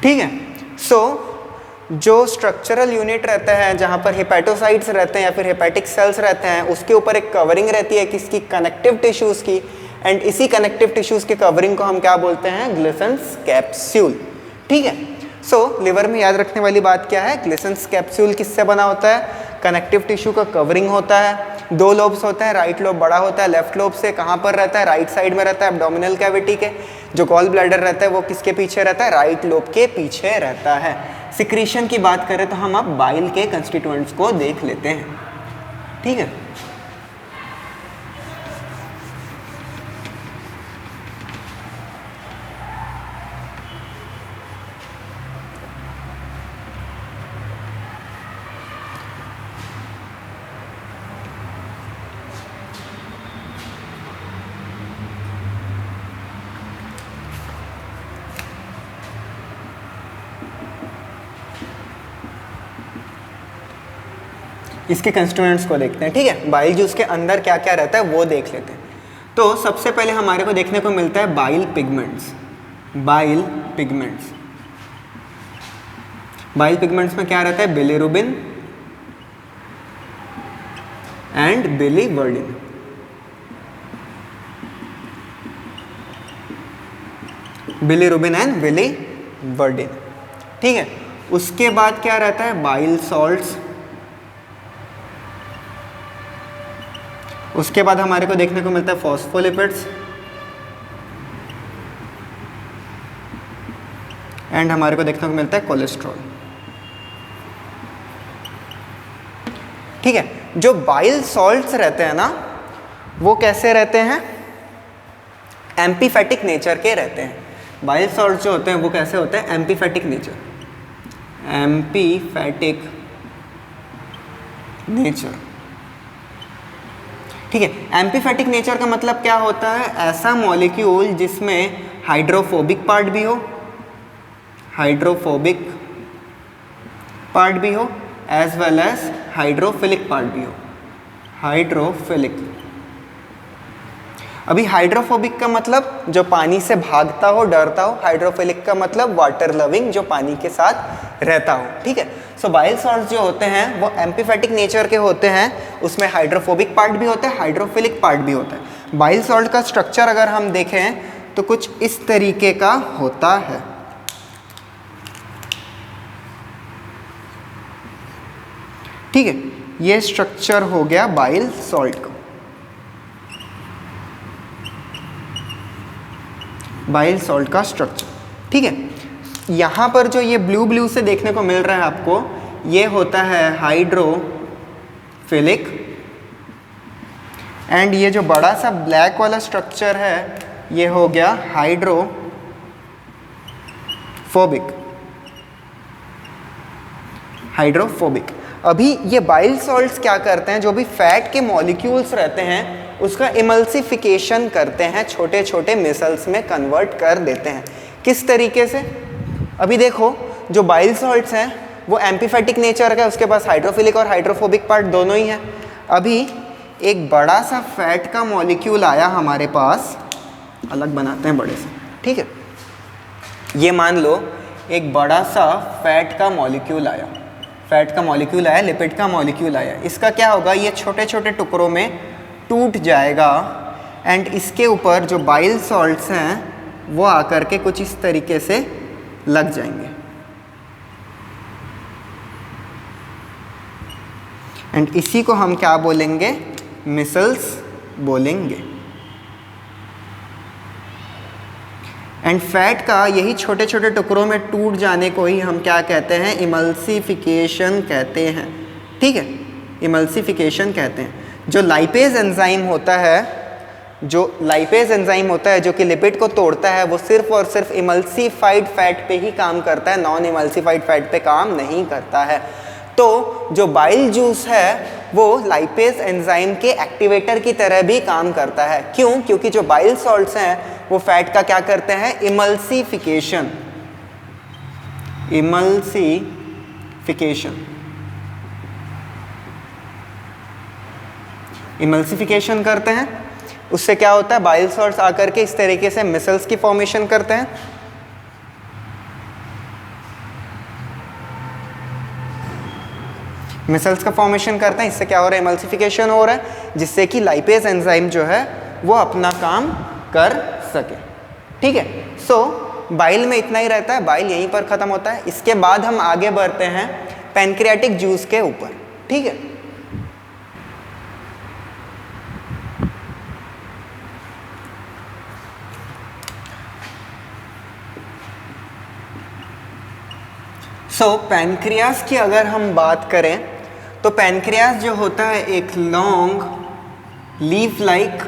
ठीक है। सो जो स्ट्रक्चरल यूनिट रहता है जहाँ पर हेपेटोसाइट्स रहते हैं या फिर हेपेटिक सेल्स रहते हैं उसके ऊपर एक कवरिंग रहती है किसकी, कनेक्टिव टिश्यूज़ की, एंड इसी कनेक्टिव टिश्यूज़ के कवरिंग को हम क्या बोलते हैं, ग्लिसन्स कैप्सूल, ठीक है। सो लिवर में याद रखने वाली बात क्या है, ग्लिसन्स कैप्सूल किससे बना होता है, कनेक्टिव टिश्यू का कवरिंग होता है, 2 लोब्स होता है, राइट लोब बड़ा होता है, लेफ्ट लोब से कहाँ पर रहता है, राइट साइड में रहता है, एब्डोमिनल कैविटी के। जो गॉल ब्लैडर रहता है वो किसके पीछे रहता है, राइट लोब के पीछे रहता है। सिक्रीशन की बात करें तो हम अब बाइल के कंस्टिट्यूएंट्स को देख लेते हैं, ठीक है। इसके कंस्टिट्यूएंट्स को देखते हैं, ठीक है। बाइल जूस के अंदर क्या क्या रहता है वो देख लेते हैं। तो सबसे पहले हमारे को देखने को मिलता है bile pigments, bile pigments. Bile pigments में क्या रहता है, bilirubin and biliverdin, bilirubin and biliverdin, ठीक है। उसके बाद क्या रहता है, बाइल सॉल्ट्स। उसके बाद हमारे को देखने को मिलता है फॉस्फोलिपिड्स एंड हमारे को देखने को मिलता है कोलेस्ट्रॉल, ठीक है। जो बाइल सॉल्ट्स रहते हैं ना वो कैसे रहते हैं, एम्पीफैटिक नेचर के रहते हैं। बाइल सॉल्ट्स जो होते हैं वो कैसे होते हैं, एम्पीफैटिक नेचर, एम्पीफैटिक नेचर, ठीक है। एम्पीफैटिक नेचर का मतलब क्या होता है, ऐसा मॉलिक्यूल जिसमें हाइड्रोफोबिक पार्ट भी हो, हाइड्रोफोबिक पार्ट भी हो as well as hydrophilic part भी हो, हाइड्रोफिलिक। अभी हाइड्रोफोबिक का मतलब जो पानी से भागता हो, डरता हो, हाइड्रोफिलिक का मतलब वाटर लविंग, जो पानी के साथ रहता हो, ठीक है। सो बाइल सॉल्ट्स जो होते हैं वो एम्पीफैटिक नेचर के होते हैं, उसमें हाइड्रोफोबिक पार्ट भी होता है, हाइड्रोफिलिक पार्ट भी होता है। बाइल सॉल्ट का स्ट्रक्चर अगर हम देखें तो कुछ इस तरीके का होता है, ठीक है। ये स्ट्रक्चर हो गया बाइल सॉल्ट का, बाइल सॉल्ट का स्ट्रक्चर, ठीक है। यहाँ पर जो ये ब्लू ब्लू से देखने को मिल रहा है आपको, ये होता है हाइड्रोफिलिक एंड ये जो बड़ा सा ब्लैक वाला स्ट्रक्चर है ये हो गया हाइड्रोफोबिक, हाइड्रोफोबिक। अभी ये बाइल सॉल्ट्स क्या करते हैं, जो भी फैट के मॉलिक्यूल्स रहते हैं उसका इमल्सिफिकेशन करते हैं, छोटे छोटे मिसल्स में कन्वर्ट कर देते हैं। किस तरीके से, अभी देखो जो बाइल सॉल्ट्स हैं वो एम्पीफैटिक नेचर का है, उसके पास हाइड्रोफिलिक और हाइड्रोफोबिक पार्ट दोनों ही है। अभी एक बड़ा सा फैट का मॉलिक्यूल आया हमारे पास, अलग बनाते हैं बड़े से, ठीक है। ये मान लो एक बड़ा सा फैट का मॉलिक्यूल आया, फैट का मॉलिक्यूल आया, लिपिड का मॉलिक्यूल आया। इसका क्या होगा, ये छोटे छोटे टुकड़ों में टूट जाएगा एंड इसके ऊपर जो बाइल सॉल्ट्स हैं वो आकर के कुछ इस तरीके से लग जाएंगे एंड इसी को हम क्या बोलेंगे, मिसल्स बोलेंगे। एंड फैट का यही छोटे छोटे टुकड़ों में टूट जाने को ही हम क्या कहते हैं, इमल्सिफिकेशन कहते हैं, ठीक है, इमल्सिफिकेशन कहते हैं। जो लाइपेज एंजाइम होता है, जो लाइपेज एंजाइम होता है जो कि लिपिड को तोड़ता है, वो सिर्फ और सिर्फ इमल्सिफाइड फैट पे ही काम करता है, नॉन इमल्सिफाइड फैट पे काम नहीं करता है। तो जो बाइल जूस है वो लाइपेज एंजाइम के एक्टिवेटर की तरह भी काम करता है। क्यों? क्योंकि जो बाइल सॉल्ट्स हैं वो फैट का क्या करते हैं, इमल्सिफिकेशन, इमल्सिफिकेशन करते हैं। उससे क्या होता है, बाइल सॉल्ट्स आकर के इस तरीके से मिसल्स की फॉर्मेशन करते हैं। मिसल्स का फॉर्मेशन करते हैं, इससे क्या हो रहा है, इमल्सिफिकेशन हो रहा है, जिससे कि लाइपेज एंजाइम जो है वो अपना काम कर सके, ठीक है। सो बाइल में इतना ही रहता है, बाइल यहीं पर ख़त्म होता है। इसके बाद हम आगे बढ़ते हैं पैनक्रियाटिक जूस के ऊपर, ठीक है। सो पैनक्रियास की अगर हम बात करें तो पैनक्रियास जो होता है एक लॉन्ग लीफ लाइक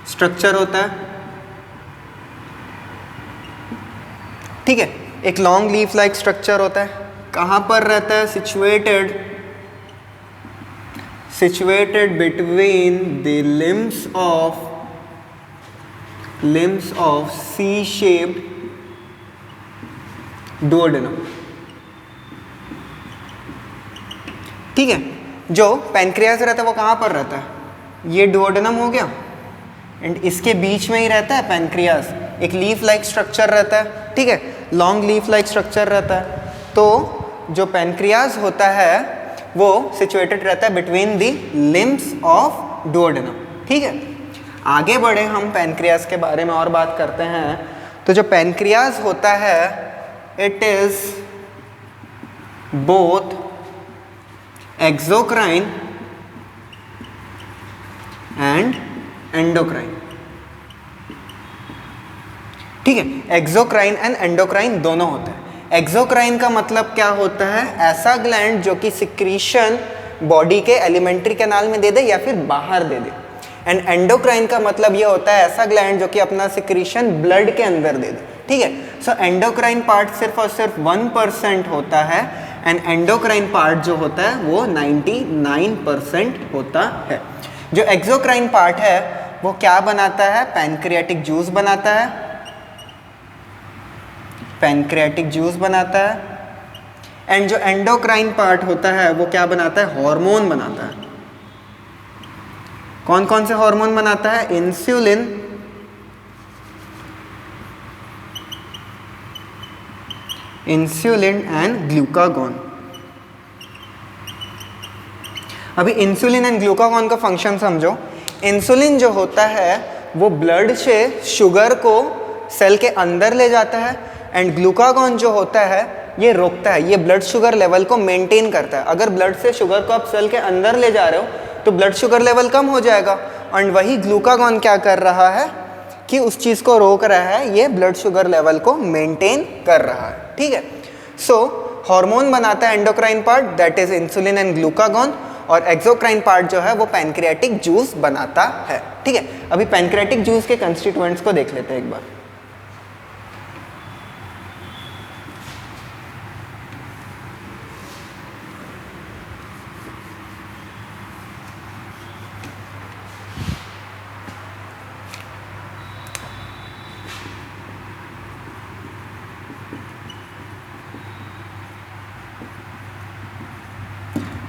स्ट्रक्चर होता है, ठीक है, एक लॉन्ग लीफ लाइक स्ट्रक्चर होता है। कहाँ पर रहता है, situated between the limbs of C shaped duodenum, ठीक है। जो पैनक्रियास रहता है वो कहाँ पर रहता है, ये डुओडेनम हो गया एंड इसके बीच में ही रहता है पैनक्रियास, एक लीफ लाइक स्ट्रक्चर रहता है, ठीक है, लॉन्ग लीफ लाइक स्ट्रक्चर रहता है। तो जो पैनक्रियास होता है वो सिचुएटेड रहता है between the limbs of duodenum, ठीक है। आगे बढ़े हम पैनक्रियास के बारे में और बात करते हैं। तो जो पैनक्रियास होता है it is both exocrine and endocrine, ठीक है, एक्सोक्राइन एंड एंडोक्राइन दोनों होते हैं। एक्सोक्राइन का मतलब क्या होता है, ऐसा ग्लैंड जो कि सिक्रीशन बॉडी के एलिमेंट्री कैनाल में दे दे या फिर बाहर दे दे। एंड एंडोक्राइन का मतलब ये होता है ऐसा ग्लैंड जो कि अपना सिक्रीशन ब्लड के अंदर दे दे, ठीक है। सो एंडोक्राइन पार्ट सिर्फ और सिर्फ 1% होता है एंड एंडोक्राइन पार्ट जो होता है वो 99% होता है। जो एक्सोक्राइन पार्ट है वो क्या बनाता है, पैनक्रियाटिक जूस बनाता है, पैनक्रियाटिक जूस बनाता है। एंड जो एंडोक्राइन पार्ट होता है वो क्या बनाता है, हार्मोन बनाता है। कौन कौन से हार्मोन बनाता है, इंसुलिन एंड ग्लूकागॉन। अभी इंसुलिन एंड ग्लूकागॉन का फंक्शन समझो। इंसुलिन जो होता है वो ब्लड से शुगर को सेल के अंदर ले जाता है एंड ग्लूकागॉन जो होता है ये रोकता है, ये ब्लड शुगर लेवल को मेंटेन करता है। अगर ब्लड से शुगर को आप सेल के अंदर ले जा रहे हो तो ब्लड शुगर लेवल कम हो जाएगा एंड वही ग्लूकागॉन क्या कर रहा है कि उस चीज़ को रोक रहा है, ये ब्लड शुगर लेवल को मेंटेन कर रहा है, ठीक है। सो हार्मोन बनाता है endocrine part, that is insulin and glucagon, और एक्सोक्राइन पार्ट जो है वो पैनक्रियाटिक जूस बनाता है, ठीक है। अभी पैनक्रियाटिक जूस के कंस्टिट्यूएंट्स को देख लेते हैं एक बार।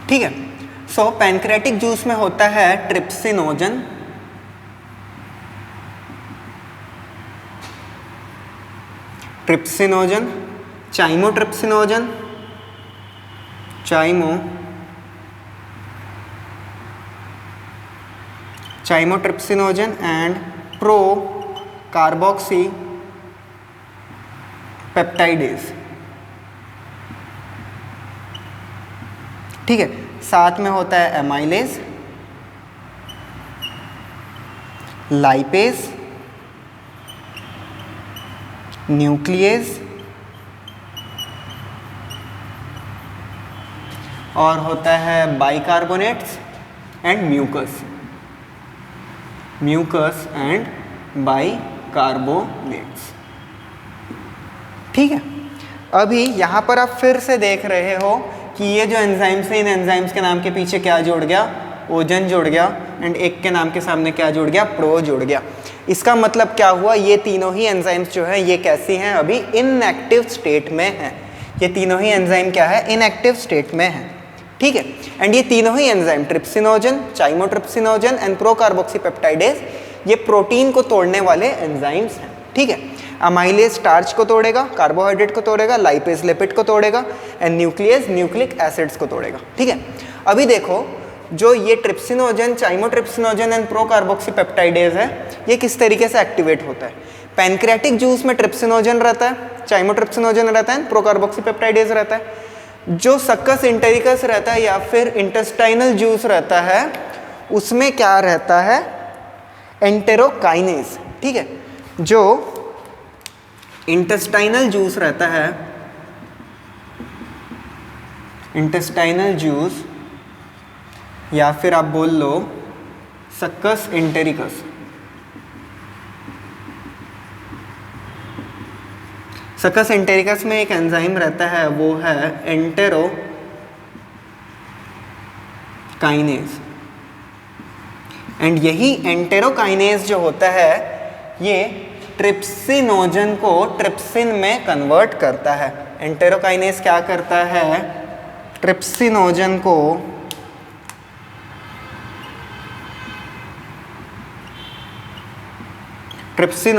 ठीक है, सो पैनक्रेटिक जूस में होता है trypsinogen, trypsinogen, chymotrypsinogen, chymotrypsinogen and procarboxypeptidase. ठीक है, साथ में होता है एमाइलेज, लाइपेज, न्यूक्लियेज और होता है bicarbonates and mucus and bicarbonates. ठीक है, अभी यहाँ पर आप फिर से देख रहे हो कि ये जो एंजाइम्स है, इन एंजाइम्स के नाम के पीछे क्या जुड़ गया, ओजन जुड़ गया, एंड एक के नाम के सामने क्या जुड़ गया, प्रो जुड़ गया। इसका मतलब क्या हुआ, ये तीनों ही एंजाइम्स जो है ये कैसी हैं, अभी इनएक्टिव स्टेट में हैं। ये तीनों ही एंजाइम क्या है, इनएक्टिव स्टेट में है। ठीक है, एंड ये तीनों ही एंजाइम ट्रिप्सिनोजन, चाइमोट्रिप्सिनोजन एंड प्रोकार्बोक्सीपेप्टाइडेज ये प्रोटीन को तोड़ने वाले एंजाइम्स हैं। ठीक है, अमाइलेज स्टार्च को तोड़ेगा, कार्बोहाइड्रेट को तोड़ेगा, लाइपेज लिपिड को तोड़ेगा एंड न्यूक्लियस न्यूक्लिक एसिड्स को तोड़ेगा। ठीक है, अभी देखो जो ये ट्रिप्सिनोजन, चाइमोट्रिप्सिनोजन एंड प्रोकार्बोक्सीपेप्टाइडेज है, ये किस तरीके से एक्टिवेट होता है। पैनक्रेटिक जूस में ट्रिप्सिनोजन रहता है, चाइमोट्रिप्सिनोजन रहता है, प्रोकार्बोक्सीपेप्टाइडेज रहता है। जो सक्कस इंटेरिकस रहता है या फिर इंटेस्टाइनल जूस रहता है, उसमें क्या रहता है, एंटेरोकाइनेज। ठीक है, जो इंटेस्टाइनल जूस रहता है, इंटेस्टाइनल जूस या फिर आप बोल लो सक्कस इंटेरिकस, सक्कस इंटेरिकस में एक एंजाइम रहता है, वो है एंटेरोकाइनेज। एंड यही एंटेरोकाइनेज जो होता है ये ट्रिप्सिनोजन को ट्रिप्सिन में कन्वर्ट करता है। एंटेरोकाइनेज क्या करता है, ट्रिप्सिनोजन को ट्रिप्सिन,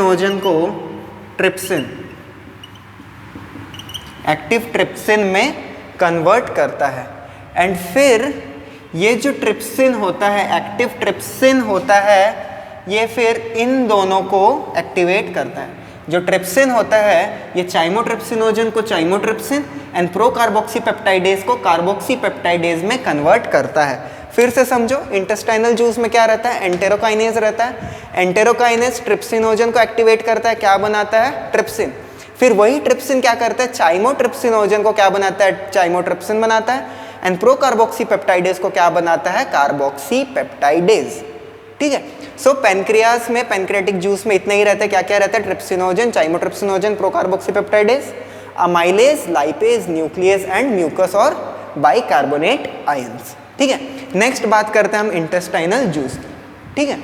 एक्टिव ट्रिप्सिन में कन्वर्ट करता है। एंड फिर ये जो ट्रिप्सिन होता है, एक्टिव ट्रिप्सिन होता है, ये फिर इन दोनों को एक्टिवेट करता है। जो ट्रिप्सिन होता है ये चाइमोट्रिप्सिनोजन को चाइमोट्रिप्सिन एंड प्रोकार्बोक्सीपेप्टाइडेज को कार्बोक्सीपेप्टाइडेज में कन्वर्ट करता है। फिर से समझो, इंटेस्टाइनल जूस में क्या रहता है, एंटेरोकाइनेज रहता है। एंटेरोकाइनेज ट्रिप्सिनोजन को एक्टिवेट करता है, क्या बनाता है, ट्रिप्सिन। फिर वही ट्रिप्सिन क्या करता है, चाइमोट्रिप्सिनोजन को क्या बनाता है, चाइमोट्रिप्सिन बनाता है। एंड प्रोकार्बोक्सीपेप्टाइडेज को क्या बनाता है, कार्बोक्सीपेप्टाइडेज। ठीक है, सो पैनक्रियास में, पैनक्रेटिक जूस में इतना ही रहता है। क्या क्या रहता है, trypsinogen, chymotrypsinogen, procarboxypeptidase, amylase, lipase, nucleus and mucus और बाइकार्बोनेट आयंस। ठीक है, नेक्स्ट बात करते हैं हम इंटेस्टाइनल जूस की। ठीक है,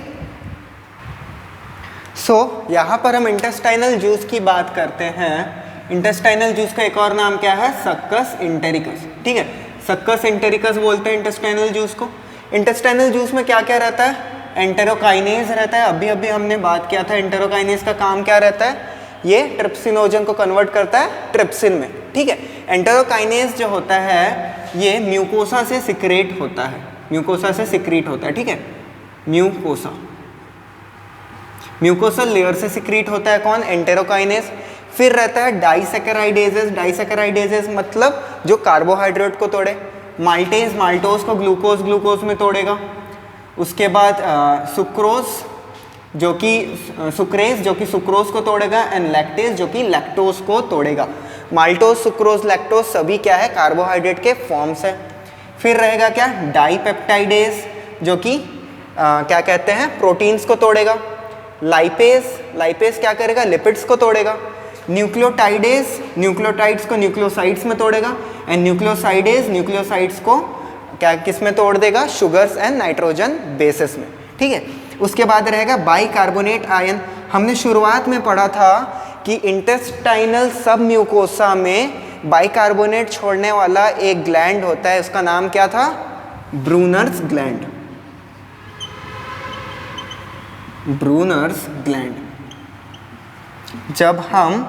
सो यहाँ पर हम इंटेस्टाइनल जूस की बात करते हैं। इंटेस्टाइनल जूस का एक और नाम क्या है, सक्कस इंटेरिकस। ठीक है, सक्कस इंटेरिकस बोलते हैं इंटेस्टाइनल जूस को। इंटेस्टाइनल जूस में क्या क्या रहता है, एंटेरोकाइनेज रहता है। अभी अभी हमने बात किया था, एंटेरोकाइनेज का काम क्या रहता है, ये ट्रिप्सिनोजन को कन्वर्ट करता है ट्रिप्सिन में। ठीक है, एंटेरोकाइनेज जो होता है ये म्यूकोसा से सिक्रेट होता है, म्यूकोसा से सिक्रीट होता है। ठीक है, म्यूकोसल लेयर से सिक्रीट होता है कौन, एंटेरोकाइनेज। फिर रहता है डाइसैकेराइडेजेस। डाइसैकेराइडेजेस मतलब जो कार्बोहाइड्रेट को तोड़े। माल्टेज माल्टोज को ग्लूकोज में तोड़ेगा। उसके बाद सुक्रोज जो कि सुक्रेज जो कि सुक्रोज को तोड़ेगा एंड लैक्टेज जो कि लैक्टोज को तोड़ेगा। माल्टोज, सुक्रोज, लैक्टोज सभी क्या है, कार्बोहाइड्रेट के फॉर्म्स है। फिर रहेगा क्या, डाइपेप्टाइडेज जो कि क्या कहते हैं, प्रोटीन्स को तोड़ेगा। लाइपेज क्या करेगा, लिपिड्स को तोड़ेगा। न्यूक्लियोटाइडेज न्यूक्लियोटाइड्स को न्यूक्लियोसाइड्स में तोड़ेगा एंड न्यूक्लियोसाइड्स को क्या किस में तोड़ देगा, शुगर्स एंड नाइट्रोजन बेसिस में। ठीक है, उसके बाद रहेगा बाइकार्बोनेट आयन। हमने शुरुआत में पढ़ा था कि इंटेस्टाइनल सब म्यूकोसा में बाइकार्बोनेट छोड़ने वाला एक ग्लैंड होता है, उसका नाम क्या था, ब्रूनर्स ग्लैंड, ब्रूनर्स ग्लैंड। जब हम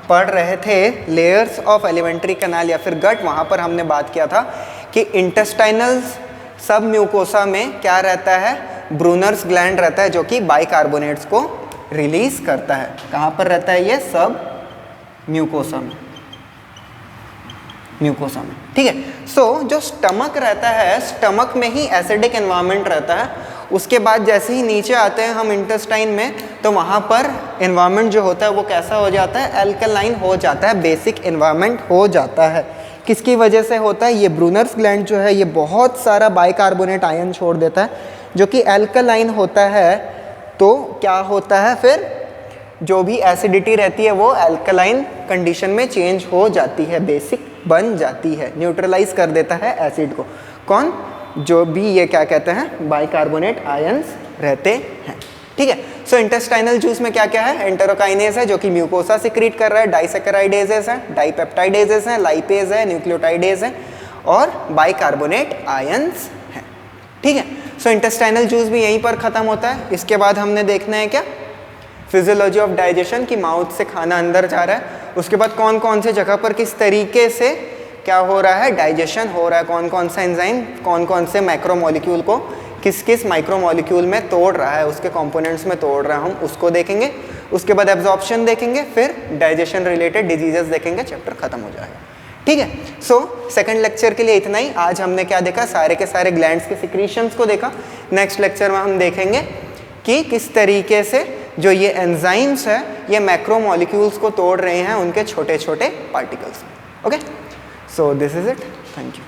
पढ़ रहे थे लेयर्स ऑफ एलिमेंट्री कैनाल या फिर गट, वहाँ पर हमने बात किया था कि इंटेस्टाइनल सब म्यूकोसा में क्या रहता है, ब्रूनर्स ग्लैंड रहता है, जो कि बाइकार्बोनेट्स को रिलीज करता है। कहाँ पर रहता है ये, सब म्यूकोसा में, म्यूकोसा में, ठीक है। सो जो स्टमक रहता है, स्टमक में ही एसिडिक एनवायरनमेंट रहता है। उसके बाद जैसे ही नीचे आते हैं हम इंटेस्टाइन में, तो वहाँ पर एनवायरनमेंट जो होता है वो कैसा हो जाता है, एल्कलाइन हो जाता है, बेसिक एनवायरनमेंट हो जाता है। किसकी वजह से होता है, ये ब्रूनर्स ग्लैंड जो है ये बहुत सारा बाइकार्बोनेट आयन छोड़ देता है, जो कि एल्कलाइन होता है। तो क्या होता है फिर, जो भी एसिडिटी रहती है वो एल्कलाइन कंडीशन में चेंज हो जाती है, बेसिक बन जाती है, न्यूट्रलाइज कर देता है एसिड को। कौन, जो भी ये क्या कहते हैं, बाइकार्बोनेट आयंस रहते हैं, ठीक है। सो इंटेस्टाइनल जूस में क्या क्या है, एंटेरोकाइनेज है जो कि म्यूकोसा सिक्रीट कर रहा है, डाइसैकेराइडेजेस है, डाइपेप्टाइडेजेस है, लाइपेज है, न्यूक्लियोटाइडेज है और बाइकार्बोनेट आयंस है, ठीक है। सो इंटेस्टाइनल जूस भी यहीं पर ख़त्म होता है। इसके बाद हमने देखना है क्या, फिजियोलॉजी ऑफ डाइजेशन, की माउथ से खाना अंदर जा रहा है। उसके बाद कौन कौन से जगह पर किस तरीके से क्या हो रहा है, डाइजेशन हो रहा है, कौन कौन सा एंजाइम कौन कौन से मैक्रोमोलिक्यूल को किस किस माइक्रोमोलिक्यूल में तोड़ रहा है, उसके कंपोनेंट्स में तोड़ रहा है, हम उसको देखेंगे। उसके बाद एब्जॉर्प्शन देखेंगे, फिर डाइजेशन रिलेटेड डिजीजेस देखेंगे, चैप्टर खत्म हो जाएगा, ठीक है। सो सेकंड लेक्चर के लिए इतना ही। आज हमने क्या देखा, सारे के सारे ग्लैंड्स के सिक्रीशंस को देखा। नेक्स्ट लेक्चर में हम देखेंगे कि किस तरीके से जो ये एंजाइम्स है ये मैक्रोमोलिक्यूल्स को तोड़ रहे हैं, उनके छोटे छोटे particles. Okay, so this is it, thank you.